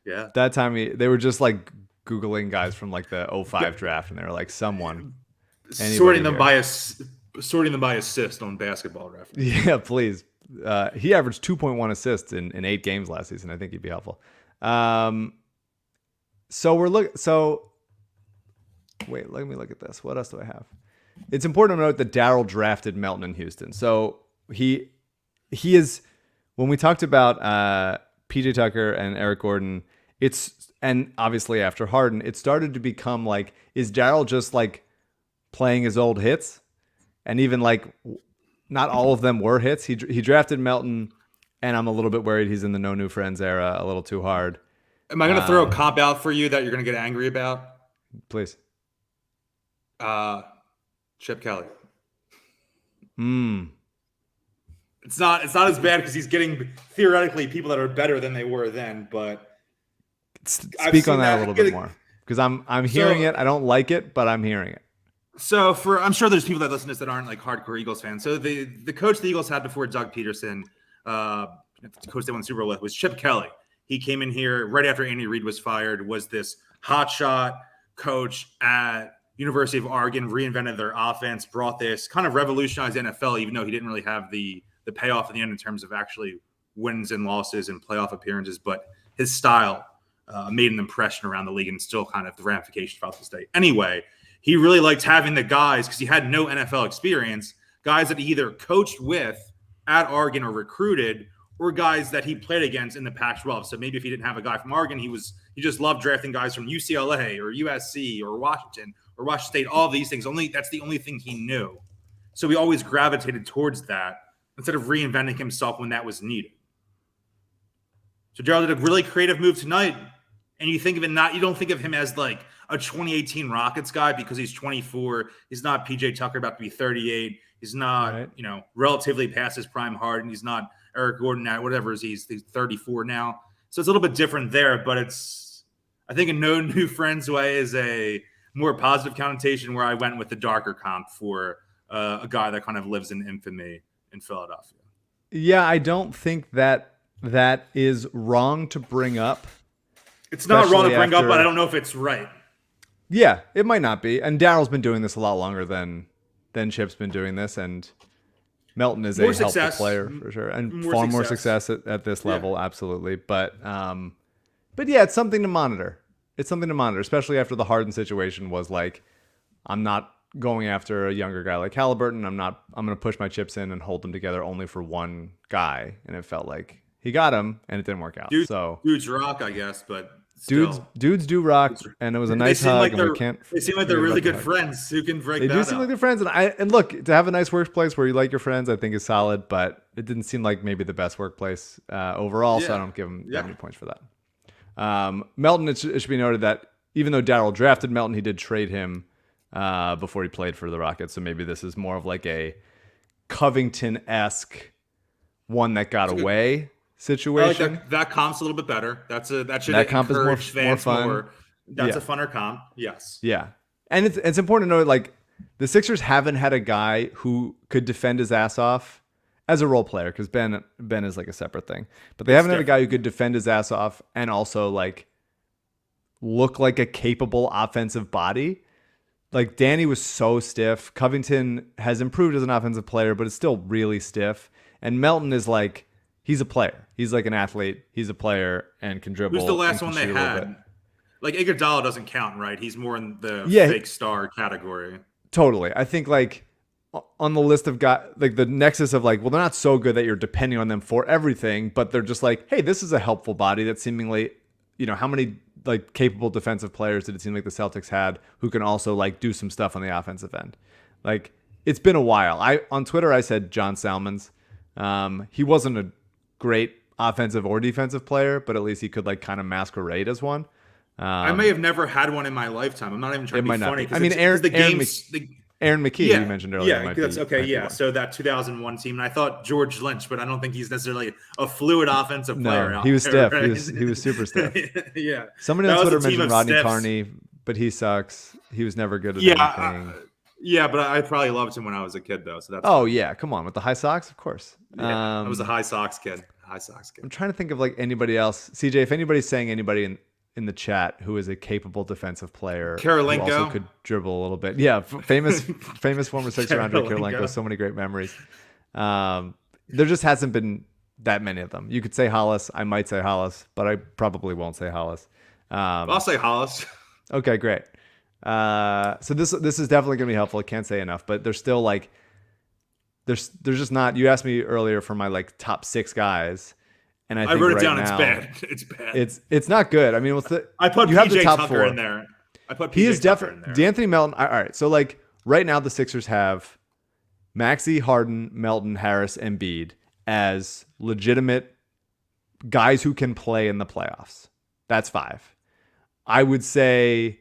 Yeah. That time they were just like Googling guys from like the 05 draft and they were like someone. Sorting them by assist on Basketball Reference. Yeah, please. He averaged 2.1 assists in 8 games last season. I think he'd be helpful. Wait, let me look at this. What else do I have? It's important to note that Daryl drafted Melton in Houston. So he is, when we talked about PJ Tucker and Eric Gordon, and obviously after Harden, it started to become like, is Daryl just like playing his old hits? And even like, not all of them were hits. He drafted Melton, and I'm a little bit worried he's in the no new friends era a little too hard. Am I going to throw a cop out for you that you're going to get angry about? Please. Chip Kelly. It's not as bad because he's getting theoretically people that are better than they were then, but speak on that a little bit more because I'm hearing it. I don't like it, but I'm hearing it. So I'm sure there's people that listen to this that aren't like hardcore Eagles fans. So the coach the Eagles had before Doug Peterson, the coach they won the Super Bowl with, was Chip Kelly. he came in here right after Andy Reid was fired, was this hotshot coach at University of Oregon, reinvented their offense, brought this, kind of revolutionized the NFL, even though he didn't really have the payoff at the end in terms of actually wins and losses and playoff appearances. But his style made an impression around the league and still kind of the ramifications throughout the state. Anyway, he really liked having the guys, because he had no NFL experience, guys that he either coached with at Oregon or recruited, or guys that he played against in the Pac-12. So maybe if he didn't have a guy from Oregon, he just loved drafting guys from UCLA or USC or Washington or Washington State, all these things. That's the only thing he knew. So he always gravitated towards that instead of reinventing himself when that was needed. So Daryl did a really creative move tonight, and you don't think of him as like a 2018 Rockets guy because he's 24. He's not PJ Tucker about to be 38. He's not, relatively past his prime Harden. He's not Eric Gordon at whatever he's 34 now. So it's a little bit different there, but I think in no new friends way is a more positive connotation where I went with the darker comp for a guy that kind of lives in infamy in Philadelphia. Yeah, I don't think that is wrong to bring up. It's not wrong to bring up, but I don't know if it's right. Yeah, it might not be. And Daryl's been doing this a lot longer than Chip's been doing this, and Melton is a helpful player for sure, and far more success at this level, absolutely. But yeah, it's something to monitor. It's something to monitor, especially after the Harden situation was like, I'm not going after a younger guy like Halliburton. I'm going to push my chips in and hold them together only for one guy, and it felt like he got him, and it didn't work out. Dudes rock, I guess, but. Dudes do rock, and it was a nice hug. They seem like they're really good friends who can break that up. They do seem like they're friends, and look, to have a nice workplace where you like your friends, I think is solid. But it didn't seem like maybe the best workplace overall, so I don't give him that many points for that. Melton, it should be noted that even though Daryl drafted Melton, he did trade him before he played for the Rockets. So maybe this is more of like a Covington-esque one that got away situation. I like that comp's a little bit better. That comp is more fun. That's a funner comp. Yes. Yeah. And it's important to note, like, the Sixers haven't had a guy who could defend his ass off as a role player, because Ben is like a separate thing. But they haven't had a guy who could defend his ass off and also like look like a capable offensive body. Like, Danny was so stiff. Covington has improved as an offensive player, but is still really stiff. And Melton is like, he's a player. He's like an athlete. He's a player and can dribble. Who's the last one they had? Like, Iguodala doesn't count, right? He's more in the fake star category. Totally. I think like on the list of guys, like the nexus of like, well, they're not so good that you're depending on them for everything, but they're just like, hey, this is a helpful body that seemingly, how many like capable defensive players did it seem like the Celtics had who can also like do some stuff on the offensive end? Like, it's been a while. On Twitter, I said John Salmons. He wasn't a great offensive or defensive player, but at least he could like kind of masquerade as one. I may have never had one in my lifetime. I'm not even trying to be funny. I mean, Aaron McKee, you mentioned earlier. Yeah, that's okay. Yeah, so that 2001 team, and I thought George Lynch, but I don't think he's necessarily a fluid offensive player. No, he was stiff. Right? He was super stiff. Yeah. Somebody on Twitter mentioned Rodney Carney, but he sucks. He was never good at anything. Yeah, but I probably loved him when I was a kid, though. So that's. Oh yeah, come on, with the high socks, of course. Yeah, I was a high socks kid. I'm trying to think of like anybody else. CJ, if anybody's saying anybody in the chat who is a capable defensive player, Karolinko, who also could dribble a little bit. Yeah, famous former Sixer Andre Karolinko. So many great memories. There just hasn't been that many of them. You could say Hollis. I might say Hollis, but I probably won't say Hollis. I'll say Hollis. Okay, great. So this is definitely going to be helpful. I can't say enough, but there's still like there's just not. You asked me earlier for my like top 6 guys, and I wrote it down. It's bad. It's bad. It's not good. I mean, I put PJ Tucker in there. He is definitely De'Anthony Melton. All right, so like right now the Sixers have Maxie, Harden, Melton, Harris, Embiid as legitimate guys who can play in the playoffs. That's 5. I would say.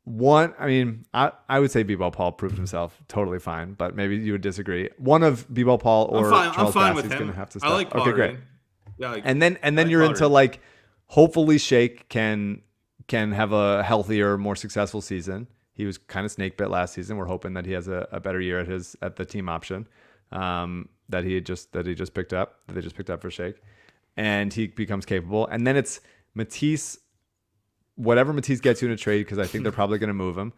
I would say B-Ball Paul proved himself totally fine, but maybe you would disagree. One of B-Ball Paul or Charles Bassey is going to have to step. I like Paul. Okay, great. Yeah, and then you're into like, hopefully Shake can have a healthier, more successful season. He was kind of snake bit last season. We're hoping that he has a better year at the team option that they just picked up for Shake. and he becomes capable. And then it's Matisse, whatever Matisse gets you in a trade, because I think they're probably going to move him.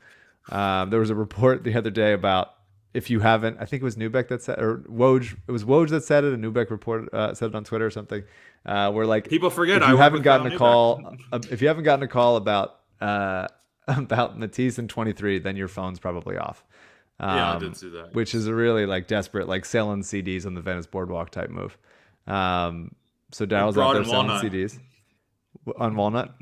There was a report the other day about if you haven't, I think it was Neubeck that said, or Woj, it was Woj that said it, and Neubeck said it on Twitter or something, where like people forget if you haven't gotten a call, if you haven't gotten a call about Matisse in 23, then your phone's probably off. I did see that. Which is a really like desperate, like selling CDs on the Venice Boardwalk type move. So Daryl's out there selling CDs on Walnut.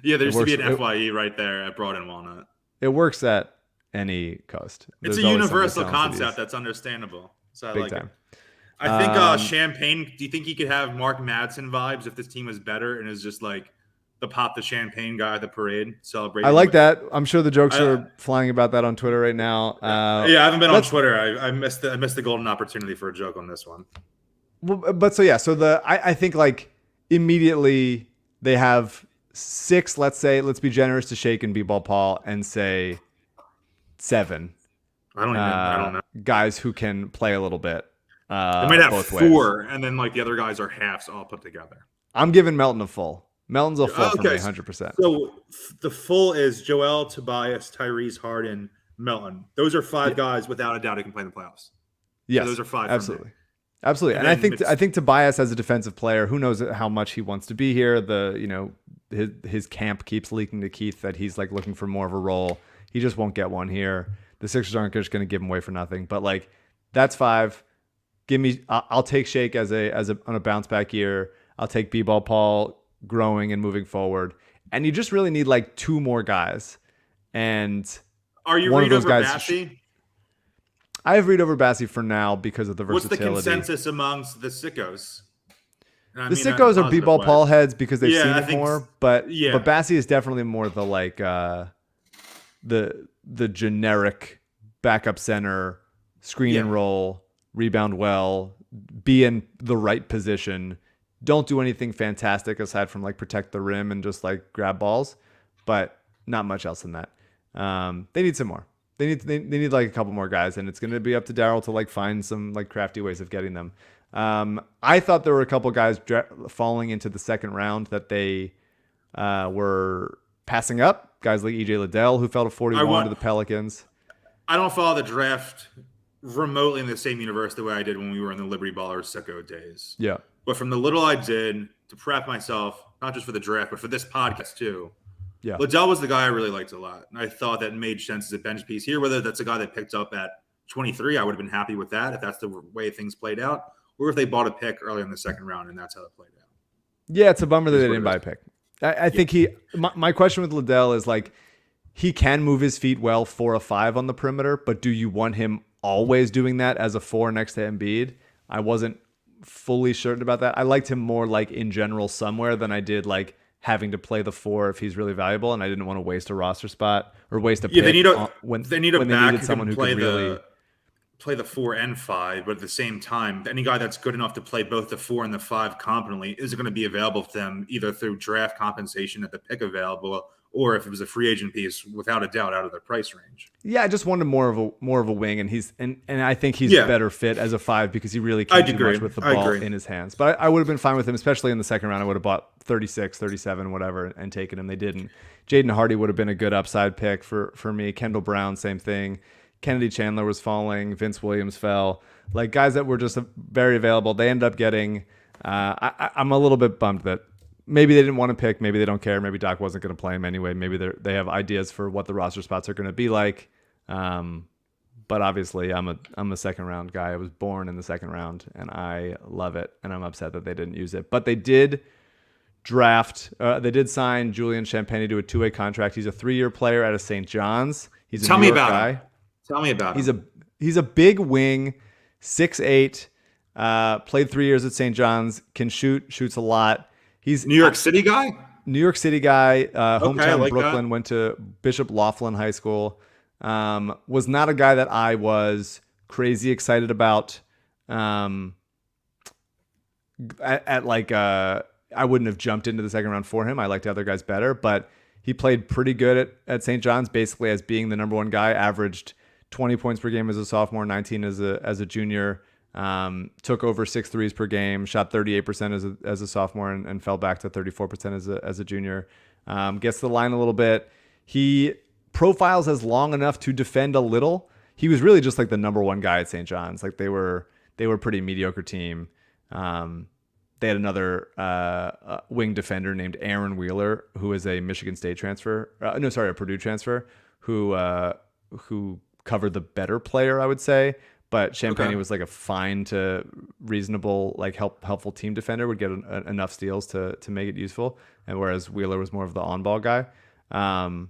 Yeah, there used to be an FYE right there at Broad and Walnut. It works at any coast. It's a universal concept that's understandable. So I Big like time. it. I think Champagne, do you think he could have Mark Madsen vibes if this team was better and is just like the pop the champagne guy at the parade celebrating? I like that. I'm sure the jokes are flying about that on Twitter right now. I haven't been on Twitter. I missed the golden opportunity for a joke on this one. Well, but I think like immediately they have 6, let's be generous to Shake and B-Ball Paul, and say 7. I don't know. Guys who can play a little bit. They might have both 4, ways. And then like the other guys are halves all put together. I'm giving Melton a full. Melton's a full for me, 100%. So the full is Joel, Tobias, Tyrese, Harden, Melton. Those are 5 guys without a doubt who can play in the playoffs. Yes, so those are 5. Absolutely. Absolutely. And I think Tobias as a defensive player, who knows how much he wants to be here. His camp keeps leaking to Keith that he's like looking for more of a role. He just won't get one here. The Sixers aren't just going to give him away for nothing. But like, that's 5. I'll take Shake on a bounce back year. I'll take B-Ball Paul growing and moving forward. And you just really need like 2 more guys. And are you read over Bassie? I have read over Bassie for now because of the versatility. What's the consensus amongst the sickos? The sickos are B-Ball Paul heads because they've seen it more. But Bassie is definitely more the like the generic backup center, screen and roll, rebound well, be in the right position. Don't do anything fantastic aside from like protect the rim and just like grab balls, but not much else than that. They need some more. They need like a couple more guys, and it's going to be up to Daryl to like find some like crafty ways of getting them. I thought there were a couple guys falling into the second round that they were passing up. Guys like EJ Liddell, who fell to 41 to the Pelicans. I don't follow the draft remotely in the same universe the way I did when we were in the Liberty Baller Sicko days. Yeah. But from the little I did to prep myself, not just for the draft, but for this podcast too. Yeah. Liddell was the guy I really liked a lot. And I thought that made sense as a bench piece here. Whether that's a guy they picked up at 23, I would have been happy with that if that's the way things played out. Or if they bought a pick early in the second round and that's how it played out. Yeah, it's a bummer that they didn't buy a pick. I think my question with Liddell is like, he can move his feet well for a 5 on the perimeter, but do you want him always doing that as a 4 next to Embiid? I wasn't fully certain about that. I liked him more like in general somewhere than I did like having to play the 4 if he's really valuable, and I didn't want to waste a roster spot or waste a pick. They need a back needed someone who could really play the 4 and 5, but at the same time, any guy that's good enough to play both the 4 and the 5 competently is going to be available to them either through draft compensation at the pick available, or if it was a free agent piece, without a doubt, out of their price range. Yeah, I just wanted more of a wing, and I think he's a better fit as a 5 because he really can't do much with the ball in his hands. But I would have been fine with him, especially in the second round. I would have bought 36, 37, whatever, and taken him. They didn't. Jaden Hardy would have been a good upside pick for me. Kendall Brown, same thing. Kennedy Chandler was falling. Vince Williams fell. Like guys that were just very available. They ended up getting. I'm a little bit bummed that maybe they didn't want to pick. Maybe they don't care. Maybe Doc wasn't going to play him anyway. Maybe they have ideas for what the roster spots are going to be like. But obviously, I'm a second round guy. I was born in the second round, and I love it. And I'm upset that they didn't use it. But they did draft. They did sign Julian Champagnie to a 2-way contract. He's a 3-year player out of St. John's. He's a New York guy. Tell me about him. He's a big wing, 6'8", played 3 years at St. John's, can shoots a lot. He's New York City guy? New York City guy, hometown like Brooklyn, went to Bishop Laughlin High School. Was not a guy that I was crazy excited about. I wouldn't have jumped into the second round for him. I liked the other guys better, but he played pretty good at St. John's, basically as being the number 1 guy, averaged 20 points per game as a sophomore, 19 as a junior. Took over 6 threes per game, shot 38% as a sophomore, and fell back to 34% as a junior. Gets to the line a little bit. He profiles as long enough to defend a little. He was really just like the number one guy at St. John's. Like they were a pretty mediocre team. They had another wing defender named Aaron Wheeler, who is a Michigan State transfer. A Purdue transfer, who covered the better player, I would say. But Champagnie was like a fine to reasonable, like helpful team defender, would get enough steals to make it useful. And whereas Wheeler was more of the on-ball guy. And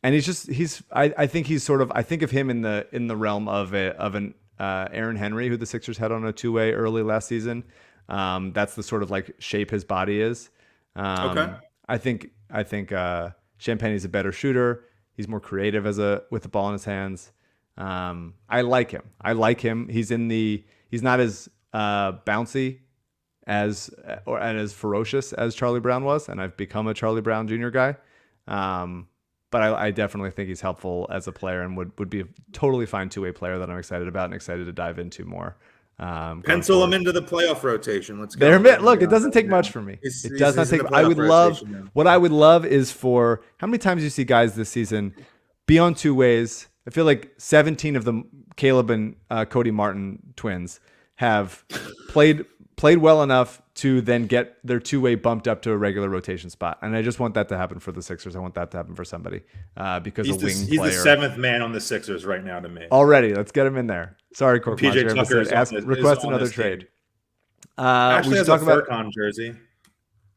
I think of him in the realm of an Aaron Henry, who the Sixers had on a 2-way early last season. That's the sort of like shape his body is. I think Champagnie's a better shooter. He's more creative with the ball in his hands. I like him. He's not as bouncy and as ferocious as Charlie Brown was, and I've become a Charlie Brown Jr. guy. But I definitely think he's helpful as a player and would be a totally fine 2-way player that I'm excited about and excited to dive into more. Pencil him into the playoff rotation. Let's go. Look, it doesn't take much for me. It does not take. What I would love is for how many times you see guys this season be on 2-ways. I feel like 17 of the Caleb and Cody Martin twins have played well enough to then get their 2-way bumped up to a regular rotation spot. And I just want that to happen for the Sixers. I want that to happen for somebody because he's the 7th man on the Sixers right now to me. Already, let's get him in there. Sorry, Cork PJ Tucker request another trade. Ashley has a Furcon jersey.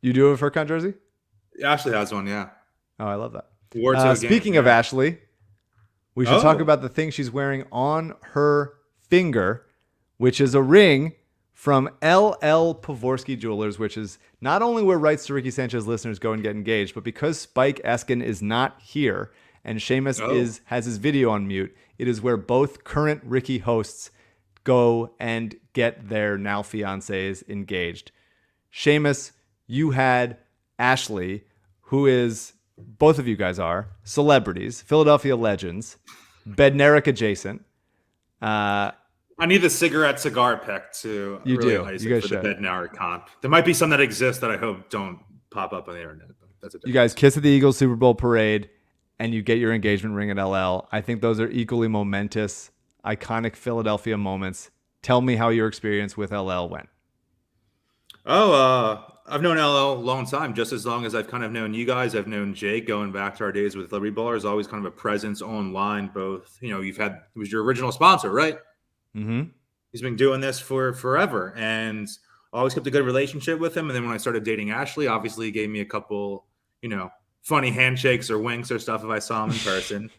You do have a Furcon jersey? Ashley has one, yeah. Oh, I love that. Speaking of Ashley, we should talk about the thing she's wearing on her finger, which is a ring from LL Pavorsky Jewelers, which is not only where Rights to Ricky Sanchez listeners go and get engaged, but because Spike Eskin is not here and Shamus has his video on mute, it is where both current Ricky hosts go and get their now fiancés engaged. Shamus, you had Ashley, who is, both of you guys are, celebrities, Philadelphia legends, Bednarik adjacent. I need the cigar pick to ice it for the Bednarik comp. There might be some that exist that I hope don't pop up on the internet. But that's you guys kiss at the Eagles Super Bowl parade, and you get your engagement ring at LL. I think those are equally momentous, iconic Philadelphia moments. Tell me how your experience with LL went. I've known LL a long time, just as long as I've kind of known you guys. I've known Jake going back to our days with Liberty Ballers, always kind of a presence online. Both, it was your original sponsor, right? Mm-hmm. He's been doing this for forever and always kept a good relationship with him. And then when I started dating Ashley, obviously he gave me a couple, funny handshakes or winks or stuff if I saw him in person.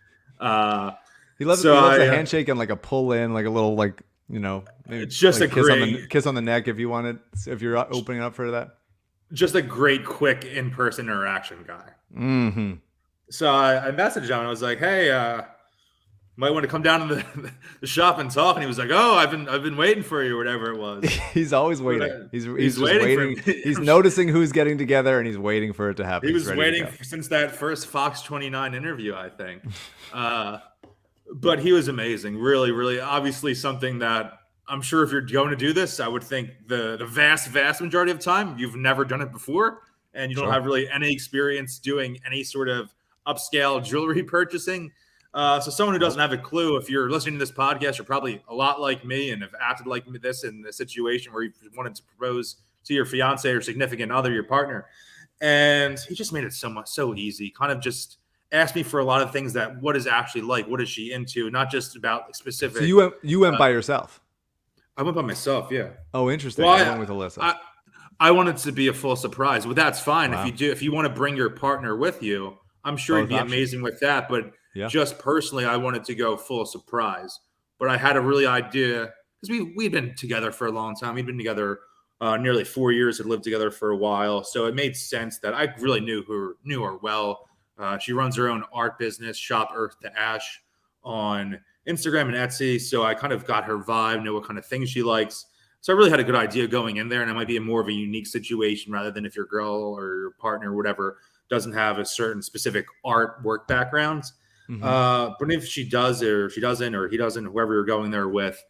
He loves a handshake and like a pull in, like a little maybe it's just like a kiss on the neck if you're opening up for that. Just a great, quick in-person interaction guy. Mm-hmm. So I messaged him and I was like, "Hey, might want to come down to the shop and talk." And he was like, "Oh, I've been waiting for you," or whatever it was. He's always waiting. He's waiting. He's noticing who's getting together and he's waiting for it to happen. He was waiting since that first Fox 29 interview, I think. But he was amazing. Really, really, obviously something that I'm sure if you're going to do this, I would think the vast majority of time you've never done it before and you don't have really any experience doing any sort of upscale jewelry purchasing. So someone who doesn't have a clue, if you're listening to this podcast, you're probably a lot like me and have acted like this in the situation where you wanted to propose to your fiance or significant other, your partner. And he just made it so easy. Kind of just asked me for a lot of things that what is Ashley like? What is she into? Not just about specific. So you went by yourself. I went by myself. Yeah. Oh, interesting. Well, I went with Alyssa. I wanted to be a full surprise, but that's fine. Wow. If you want to bring your partner with you, I'm sure you'd be amazing with that. But just personally, I wanted to go full surprise. But I had a really idea because we'd been together for a long time. We'd been together nearly 4 years, had lived together for a while. So it made sense that I really knew her well. She runs her own art business, Shop Earth to Ash, on Instagram and Etsy. So I kind of got her vibe, know what kind of things she likes. So I really had a good idea going in there, and it might be more of a unique situation rather than if your girl or your partner or whatever doesn't have a certain specific art work background. Mm-hmm. But if she does or she doesn't or he doesn't, whoever you're going there with,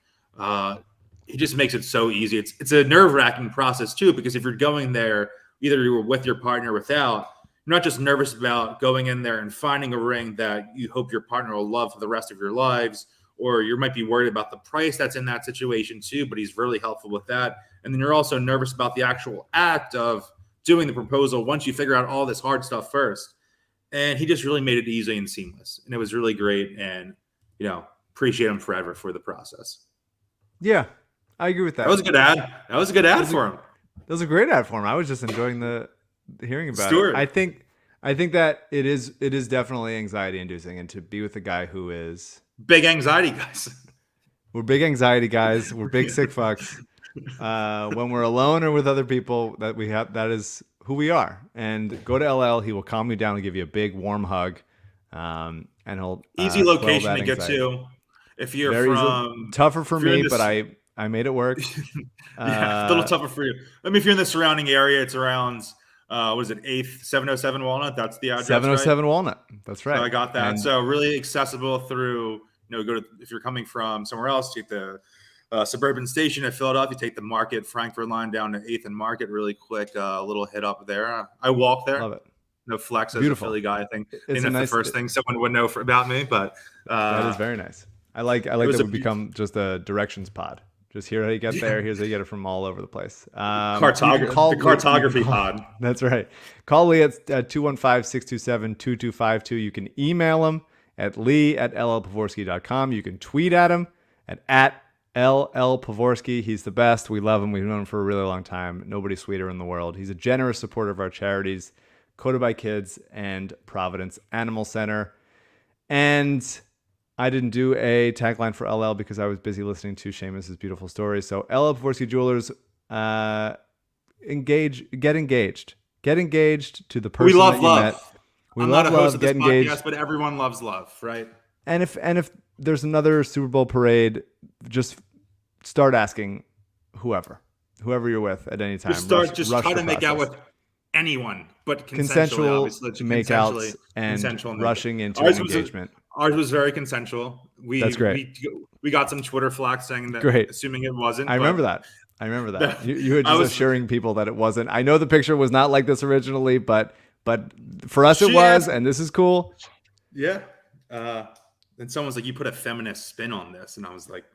he just makes it so easy. It's a nerve-wracking process too, because if you're going there, either you were with your partner or without, you're not just nervous about going in there and finding a ring that you hope your partner will love for the rest of your lives, or you might be worried about the price that's in that situation too, but he's really helpful with that. And then you're also nervous about the actual act of doing the proposal once you figure out all this hard stuff first. And he just really made it easy and seamless. And it was really great. And, appreciate him forever for the process. Yeah, I agree with that. That was a good ad. That was a good ad for him. That was a great ad for him. I was just enjoying the hearing about Stuart. it. I think that it is definitely anxiety inducing, and to be with a guy who is big anxiety guys. We're big anxiety guys. We're big sick fucks. When we're alone or with other people, that is who we are. And go to LL. He will calm you down and give you a big warm hug. And he'll easy location to get to. If you're tougher for me, but I made it work. Yeah, a little tougher for you. I mean, if you're in the surrounding area, it's around what is it, 8th, 707 Walnut? That's the address. 707 right? Walnut. That's right. So I got that. So really accessible through. If you're coming from somewhere else, take the suburban station at Philadelphia, take the Market Frankfurt line down to 8th and Market really quick. Little hit up there. I walk there. Love it. No flex as Beautiful. A Philly guy. I think It's that's the first thing someone would know about me. But that is very nice. I like that we become just a directions pod. Just here how you get there. Here's how you get it from all over the place. Cartography pod. That's right. Call Lee at 215-627-2252. You can email him at lee@llpavorsky.com. You can tweet at him at @LLPavorsky. He's the best. We love him. We've known him for a really long time. Nobody sweeter in the world. He's a generous supporter of our charities, Coded by Kids and Providence Animal Center. And I didn't do a tagline for LL because I was busy listening to Shamus's beautiful story. So LL Pavorsky Jewelers, get engaged to the person we love that you love. met. I'm not a host of this podcast, but everyone loves love, right? And if there's another Super Bowl parade, just start asking whoever you're with at any time. Just try to make out with anyone, but consensual obviously, makeouts and rushing into an engagement. Ours was very consensual. That's great. We got some Twitter flack saying that, assuming it wasn't. I remember that. You were just assuring people that it wasn't. I know the picture was not like this originally, but for us it was, and this is cool. Yeah. Then someone's like, "You put a feminist spin on this," and I was like,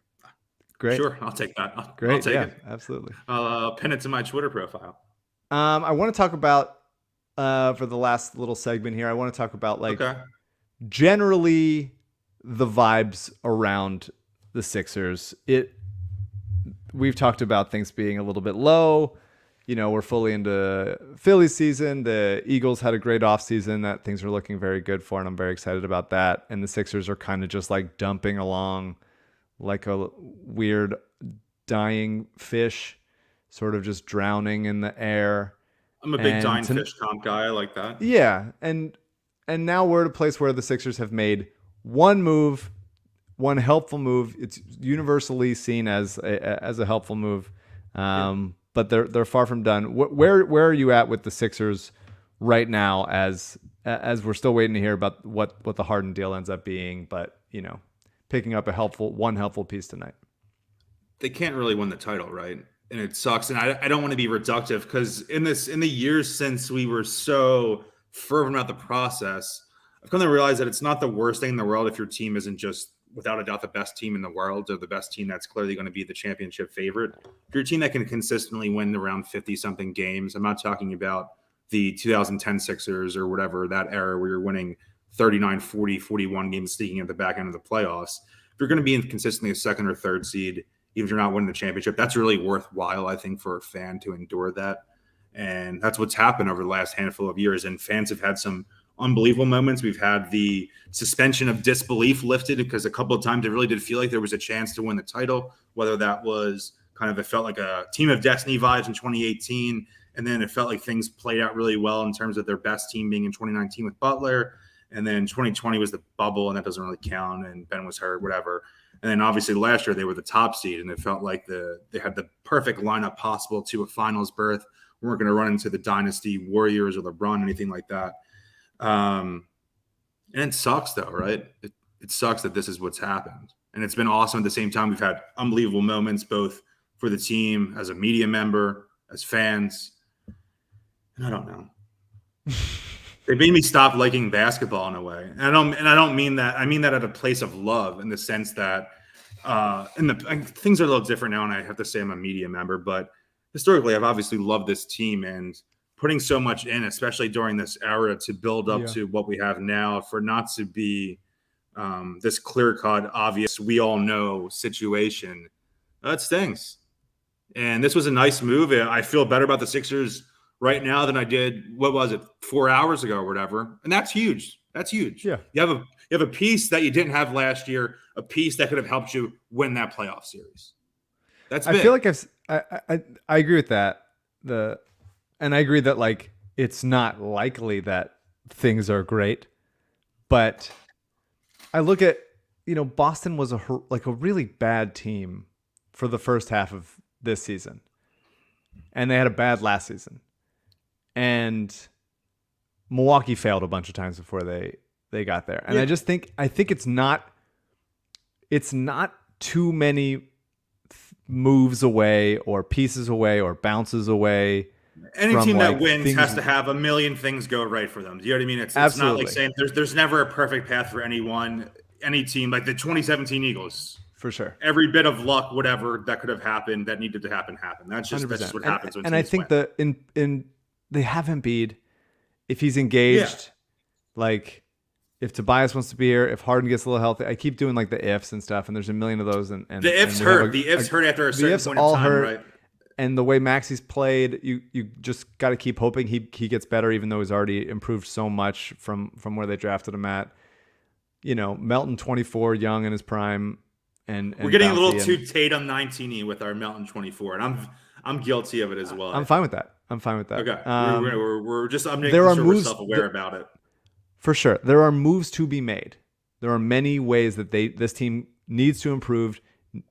"Great, sure, I'll take that. I'll take it. Absolutely. I'll pin it to my Twitter profile." I want to talk about for the last little segment here. I want to talk about generally the vibes around the Sixers. We've talked about things being a little bit low. We're fully into Philly season. The Eagles had a great offseason that things are looking very good for, and I'm very excited about that. And the Sixers are kind of just like dumping along like a weird dying fish, sort of just drowning in the air. I'm a big dying fish comp guy. I like that. Yeah. And now we're at a place where the Sixers have made one helpful move. It's universally seen as a helpful move. But they're far from done. Where are you at with the Sixers right now as we're still waiting to hear about what the Harden deal ends up being, but picking up one helpful piece tonight. They can't really win the title, right? And it sucks. And I don't want to be reductive because in the years since we were so fervent about the process, I've come to realize that it's not the worst thing in the world if your team isn't just without a doubt the best team in the world or the best team that's clearly going to be the championship favorite. If you're a team that can consistently win around 50-something games, I'm not talking about the 2010 Sixers or whatever, that era where you're winning 39, 40, 41 games sneaking at the back end of the playoffs. If you're going to be in consistently a second or third seed, even if you're not winning the championship, that's really worthwhile, I think, for a fan to endure that. And that's what's happened over the last handful of years. And fans have had some unbelievable moments. We've had the suspension of disbelief lifted because a couple of times it really did feel like there was a chance to win the title, whether that was it felt like a team of destiny vibes in 2018. And then it felt like things played out really well in terms of their best team being in 2019 with Butler. And then 2020 was the bubble, and that doesn't really count. And Ben was hurt, whatever. And then obviously last year they were the top seed, and it felt like they had the perfect lineup possible to a finals berth. We weren't going to run into the dynasty Warriors or LeBron, anything like that. And it sucks though, right? It sucks that this is what's happened. And it's been awesome at the same time. We've had unbelievable moments, both for the team, as a media member, as fans. And I don't know. They made me stop liking basketball in a way. And I don't mean that. I mean that at a place of love, in the sense that things are a little different now, and I have to say I'm a media member, but historically I've obviously loved this team, and putting so much in, especially during this era, to build up to what we have now, for not to be this clear-cut, obvious, we all know situation, that stings. And this was a nice move. I feel better about the Sixers right now than I did, 4 hours ago or whatever. And that's huge. That's huge. Yeah. You have a piece that you didn't have last year, a piece that could have helped you win that playoff series. That's big. I feel like I agree with that. And I agree that, like, it's not likely that things are great, but I look at, Boston was a really bad team for the first half of this season, and they had a bad last season, and Milwaukee failed a bunch of times before they got there. And I think it's not too many moves away or pieces away or bounces away. Any team that wins has to have a million things go right for them. Do you know what I mean? It's not like saying there's never a perfect path for any team, like the 2017 Eagles. For sure. Every bit of luck, whatever that could have happened, that needed to happen, happened. That's just what happens when teams and I think win. they have Embiid. If he's engaged, like if Tobias wants to be here, if Harden gets a little healthy, I keep doing like the ifs and stuff, and there's a million of those. And the ifs hurt. The ifs hurt after a certain point in time, right? And the way Maxie's played, you just got to keep hoping he gets better, even though he's already improved so much from where they drafted him at. Melton 24, young in his prime, and we're getting a little too Tatum 19-y with our Melton 24, and I'm guilty of it as well. I'm fine with that. Okay, we're just I'm making sure we're self-aware about it. For sure, there are moves to be made. There are many ways that this team needs to improve,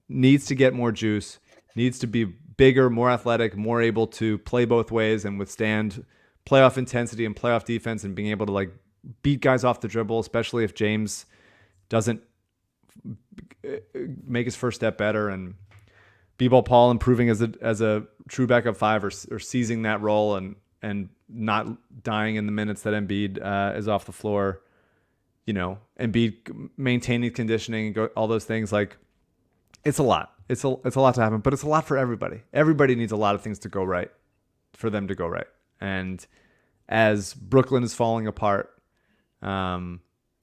needs to get more juice, needs to be bigger, more athletic, more able to play both ways and withstand playoff intensity and playoff defense, and being able to like beat guys off the dribble, especially if James doesn't make his first step better, and B-Ball Paul improving as a true backup five or seizing that role and not dying in the minutes that Embiid is off the floor. Embiid maintaining conditioning and all those things. Like, it's a lot. It's a lot to happen, but it's a lot for everybody. Everybody needs a lot of things to go right for them to go right. And as Brooklyn is falling apart, and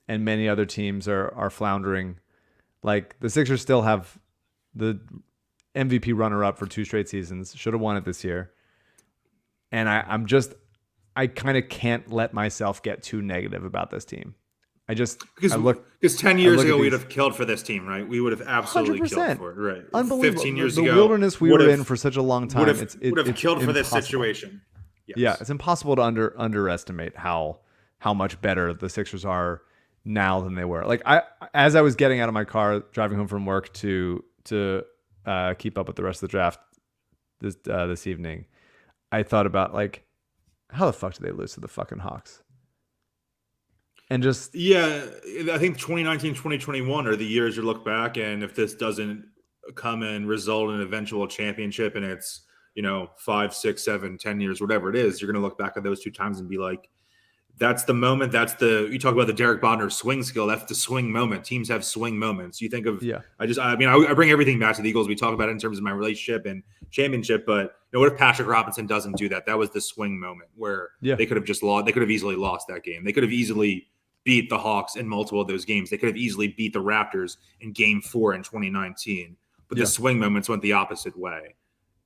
many other teams are floundering, like the Sixers still have the MVP runner-up for 2 straight seasons. Should have won it this year. And I kind of can't let myself get too negative about this team. Because 10 years ago we'd have killed for this team, right? We would have absolutely 100%. killed for it, right? Unbelievable. 15 years the ago, wilderness we were in for such a long time. Would have killed for this situation. Yes. Yeah, it's impossible to underestimate how much better the Sixers are now than they were. Like, as I was getting out of my car driving home from work to keep up with the rest of the draft this evening, I thought about, like, how the fuck did they lose to the fucking Hawks? And just I think 2019, 2021 are the years you look back, and if this doesn't come and result in an eventual championship, and it's 5, 6, 7, 10 years, whatever it is, you're going to look back at those 2 times and be like, that's the moment. You talk about the Derek Bonner swing skill. That's the swing moment. Teams have swing moments. You think of, I bring everything back to the Eagles. We talk about it in terms of my relationship and championship, but what if Patrick Robinson doesn't do that? That was the swing moment where they could have just lost. They could have easily lost that game. They could have easily beat the Hawks in multiple of those games. They could have easily beat the Raptors in Game 4 in 2019. But the swing moments went the opposite way.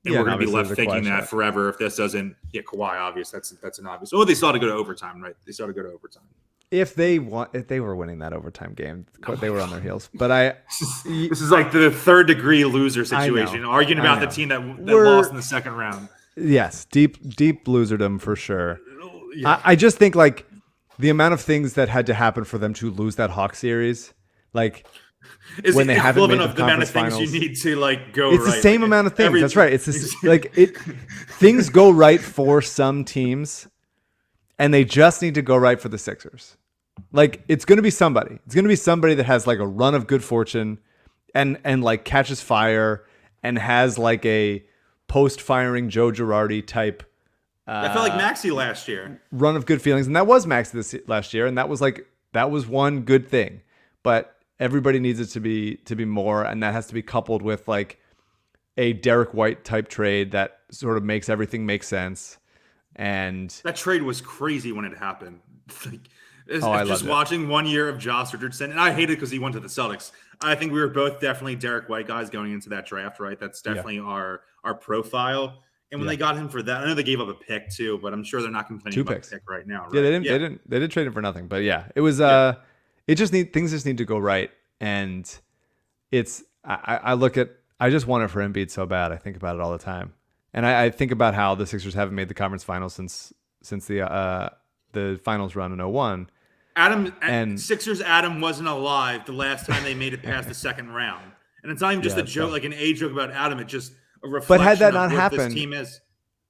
And we're going to be left thinking that forever if this doesn't get Kawhi obvious. That's an obvious. Oh, they still had to go to overtime, right? They still had to go to overtime. If they were winning that overtime game, they were on their heels. But this is like the third degree loser situation, arguing about the team that lost in the second round. Yes, deep loserdom for sure. Yeah. I just think, like, the amount of things that had to happen for them to lose that Hawks series, like, is when they haven't made the amount of things finals, you need to, like, go it's right. The same amount of things. That's right. It's this, like, things go right for some teams, and they just need to go right for the Sixers. Like, it's going to be somebody. It's going to be somebody that has, like, a run of good fortune and like catches fire and has like a post-firing Joe Girardi type I felt like Maxie last year. run of good feelings, and that was Maxie last year, and that was one good thing. But everybody needs it to be more, and that has to be coupled with like a Derek White type trade that sort of makes everything make sense. And that trade was crazy when it happened. I just loved it. Watching 1 year of Josh Richardson, and I hate it because he went to the Celtics. I think we were both definitely Derek White guys going into that draft, right? That's definitely our profile. And when they got him for that, I know they gave up a pick too, but I'm sure they're not complaining about the pick right now. Right? Yeah, they didn't trade him for nothing. But yeah, it was things just need to go right. And it's I just want it for Embiid so bad. I think about it all the time. And I think about how the Sixers haven't made the conference finals since the finals run in 2001. Sixers Adam wasn't alive the last time they made it past the second round. And it's not even just a joke, like an age joke about Adam. It's just a reflection had that not of what happened, this team is.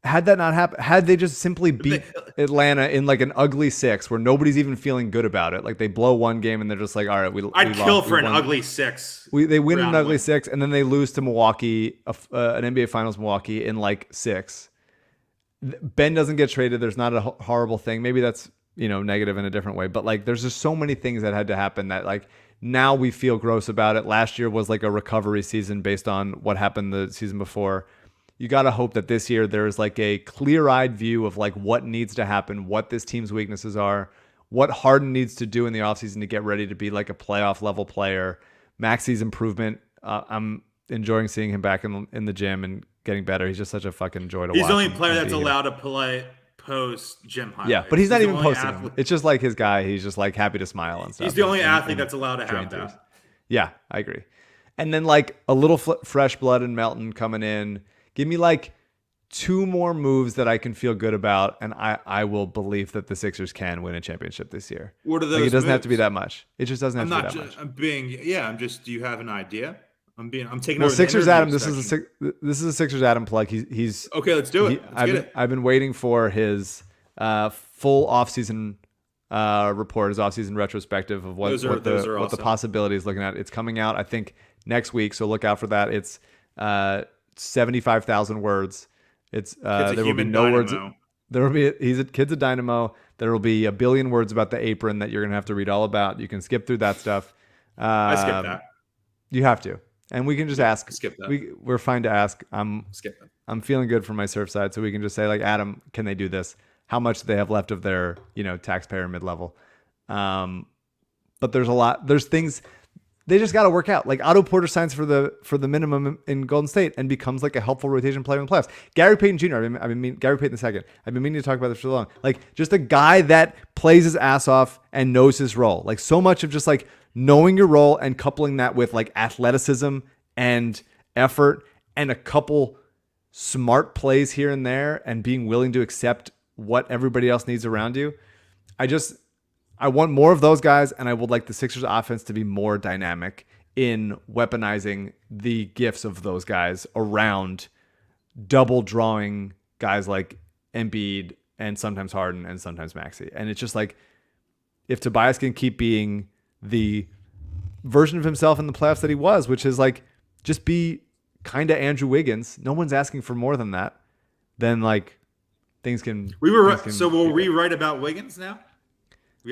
Had that not happened, had they just simply beat Atlanta in like an ugly 6 where nobody's even feeling good about it, like they blow one game and they're just like, all right, I'd kill for an ugly 6. They win an ugly 6 and then they lose to Milwaukee, an NBA Finals Milwaukee in like 6. Ben doesn't get traded. There's not a horrible thing. Maybe that's, negative in a different way, but like there's just so many things that had to happen that like now we feel gross about it. Last year was like a recovery season based on what happened the season before. You got to hope that this year there's like a clear-eyed view of like what needs to happen, what this team's weaknesses are, what Harden needs to do in the offseason to get ready to be like a playoff level player. Maxie's improvement. I'm enjoying seeing him back in the gym and getting better. He's just such a fucking joy to watch. He's the only player that's allowed to play post gym highlights. Yeah, but he's not even posting them. It's just like his guy. He's just like happy to smile and stuff. He's the only athlete that's allowed to have that. Yeah, I agree. And then like a little fresh blood in Melton coming in. Give me like 2 more moves that I can feel good about, and I will believe that the Sixers can win a championship this year. What are those? Like, it doesn't moves? have to be that much. It just doesn't have to be that much. Do you have an idea? I'm taking well, over Sixers the Adam. section. This is a Sixers Adam plug. He's okay. Let's do it. I've been waiting for his full offseason report, his offseason retrospective of what the possibility is looking at. It's coming out, I think, next week. So look out for that. It's 75,000 words. There will be no words. There will be kid's a dynamo. There will be 1 billion words about the apron that you're gonna have to read all about. You can skip through that stuff. I skipped that. You have to, and we can just ask. Skip that. We're fine to ask. I'm feeling good from my surf side, so we can just say like, Adam, can they do this? How much do they have left of their taxpayer mid level? But there's things. They just got to work out. Like Otto Porter signs for the minimum in Golden State and becomes like a helpful rotation player in the playoffs. Gary Payton Jr. Gary Payton II. I've been meaning to talk about this for so long. Like just a guy that plays his ass off and knows his role. Like so much of just like knowing your role and coupling that with like athleticism and effort and a couple smart plays here and there and being willing to accept what everybody else needs around you. I want more of those guys, and I would like the Sixers offense to be more dynamic in weaponizing the gifts of those guys around double drawing guys like Embiid and sometimes Harden and sometimes Maxie. And it's just like, if Tobias can keep being the version of himself in the playoffs that he was, which is like, just be kind of Andrew Wiggins. No one's asking for more than that. Then like things can. Will we write about Wiggins now?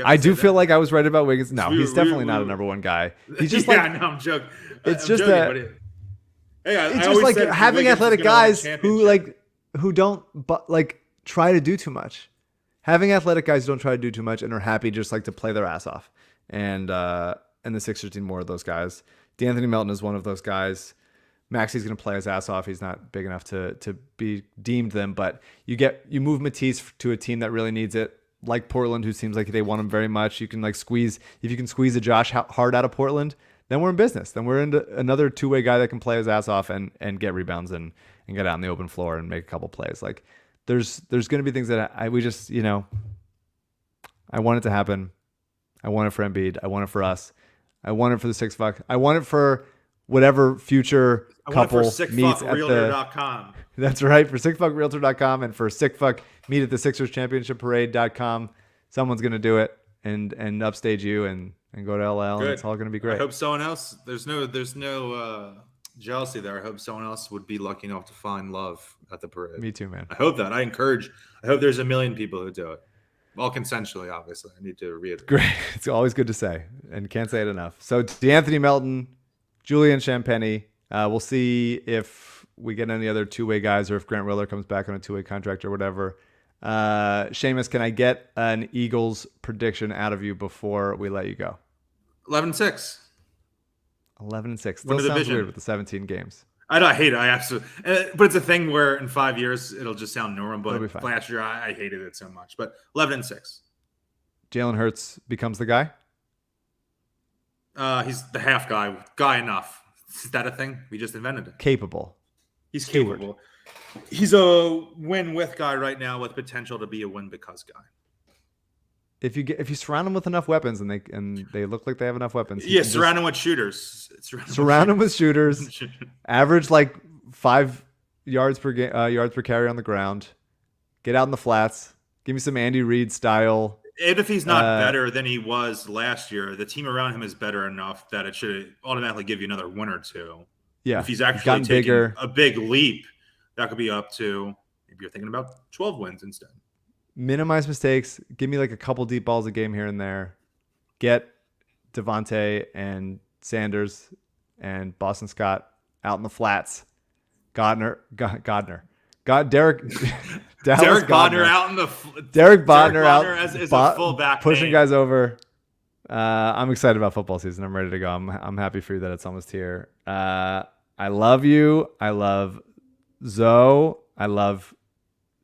I do feel like I was right about Wiggins. No, he's definitely not a number 1 guy. He's just like, no, I'm joking. It's just that. It's just like having athletic guys who don't try to do too much. Having athletic guys who don't try to do too much and are happy just like to play their ass off. And the Sixers need more of those guys. De'Anthony Melton is one of those guys. Maxie's going to play his ass off. He's not big enough to be deemed them, but you move Matisse to a team that really needs it. Like Portland, who seems like they want him very much. You can if you can squeeze a Josh Hart out of Portland, then we're in business. Then we're into another 2-way guy that can play his ass off and get rebounds and get out on the open floor and make a couple plays. Like there's going to be things that I want it to happen. I want it for Embiid. I want it for us. I want it for the Six Fuck. I want it for whatever future couple meets at SickFuckRealtor.com. That's right, for SickFuckRealtor.com and for SickFuck meet at the Sixers Championship Parade.com. Someone's going to do it and upstage you and go to LL, and it's all going to be great. I hope someone else. There's no jealousy there. I hope someone else would be lucky enough to find love at the parade. Me too, man. I hope that. I hope there's a million people who do it. All consensually, obviously. I need to reiterate. Great. It's always good to say, and can't say it enough. So De'Anthony Melton, Julian Champagnie. We'll see if we get any other two-way guys or if Grant Riller comes back on a two-way contract or whatever. Shamus, can I get an Eagles prediction out of you before we let you go? 11-6. 11-6. Still Win the sounds division. weird with the 17 games. I hate it. I absolutely. But it's a thing where in 5 years it'll just sound normal. It'll be But fine. last year I hated it so much. But 11-6. Jalen Hurts becomes the guy? He's the half guy. Guy enough. Is that a thing? We just invented it. Capable. He's Keyword. capable. He's a win with guy right now with potential to be a win because guy. If you surround him with enough weapons and they look like they have enough weapons. Yeah, surround him with shooters. Surround him with shooters. Average like 5 yards per carry on the ground. Get out in the flats. Give me some Andy Reid style. And if he's not better than he was last year, the team around him is better enough that it should automatically give you another win or two. Yeah. If he's actually gotten taking bigger. a big leap, that could be up to maybe you're thinking about 12 wins instead. Minimize mistakes. Give me like a couple deep balls a game here and there. Get Devontae and Sanders and Boston Scott out in the flats. Derek Dallas Derek Bodner out in the Derek Bodner out as a fullback, pushing name. guys over. I'm excited about football season. I'm ready to go. I'm happy for you that it's almost here. I love you. I love Zoe. I love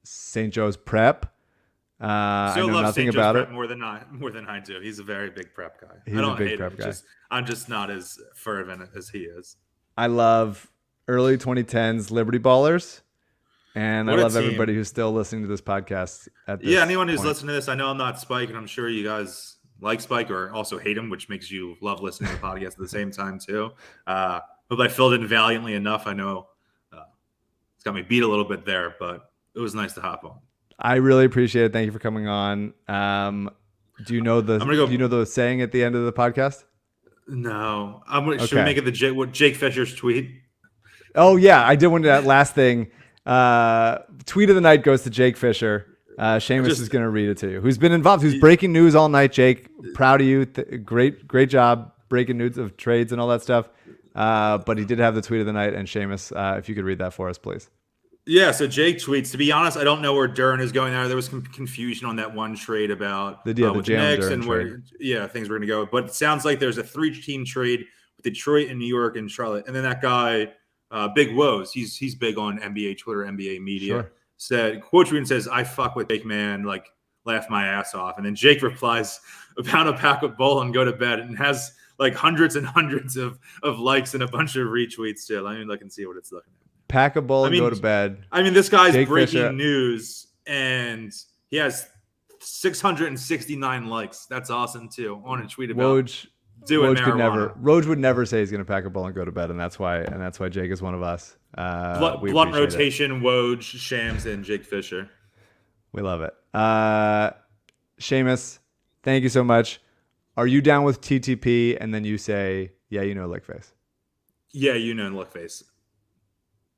St. Joe's Prep. I know nothing St. about Joe's it. more than I do. He's a very big prep guy. He's I don't a big hate prep him. guy. I'm just not as fervent as he is. I love early 2010s Liberty Ballers. And What I a love team. everybody who's still listening to this podcast at this Anyone who's point. listening to this, I know I'm not Spike, and I'm sure you guys like Spike or also hate him, which makes you love listening to the podcast at the same time too. Hope I filled in valiantly enough. I know it's got me beat a little bit there, but it was nice to hop on. I really appreciate it. Thank you for coming on. Do you know the saying at the end of the podcast? No, should we Okay. make it what Jake Fisher's tweet? Oh yeah, I did want that last thing. Tweet of the night goes to Jake Fisher. Shamus is going to read it to you. Who's been involved? Who's breaking news all night? Jake, proud of you. Great job breaking news of trades and all that stuff. But he did have the tweet of the night. And Shamus, if you could read that for us, please. Yeah, so Jake tweets, to be honest, I don't know where Duren is going there. There was some confusion on that one trade about the with Jalen Knicks Duren and where trade. things were going to go. But it sounds like there's a 3-team trade with Detroit and New York and Charlotte. And then that guy, Big Woes, he's big on NBA Twitter, NBA media, said, quote tweet and says, I fuck with Jake, man, like laugh my ass off. And then Jake replies, pound a pack of bowl and go to bed, and has like hundreds and hundreds of likes and a bunch of retweets too. Let me look and see what it's looking at. Pack a bowl and go to bed. I mean, this guy's Jake breaking Fisher. news, and he has 669 likes. That's awesome too. On a tweet about doing marijuana. Woj would never say he's going to pack a bowl and go to bed, and that's why Jake is one of us. We Blunt appreciate rotation, Woj, Shams, and Jake Fisher. We love it. Shamus, thank you so much. Are you down with TTP? And then you say, yeah, lick face. Yeah, look face.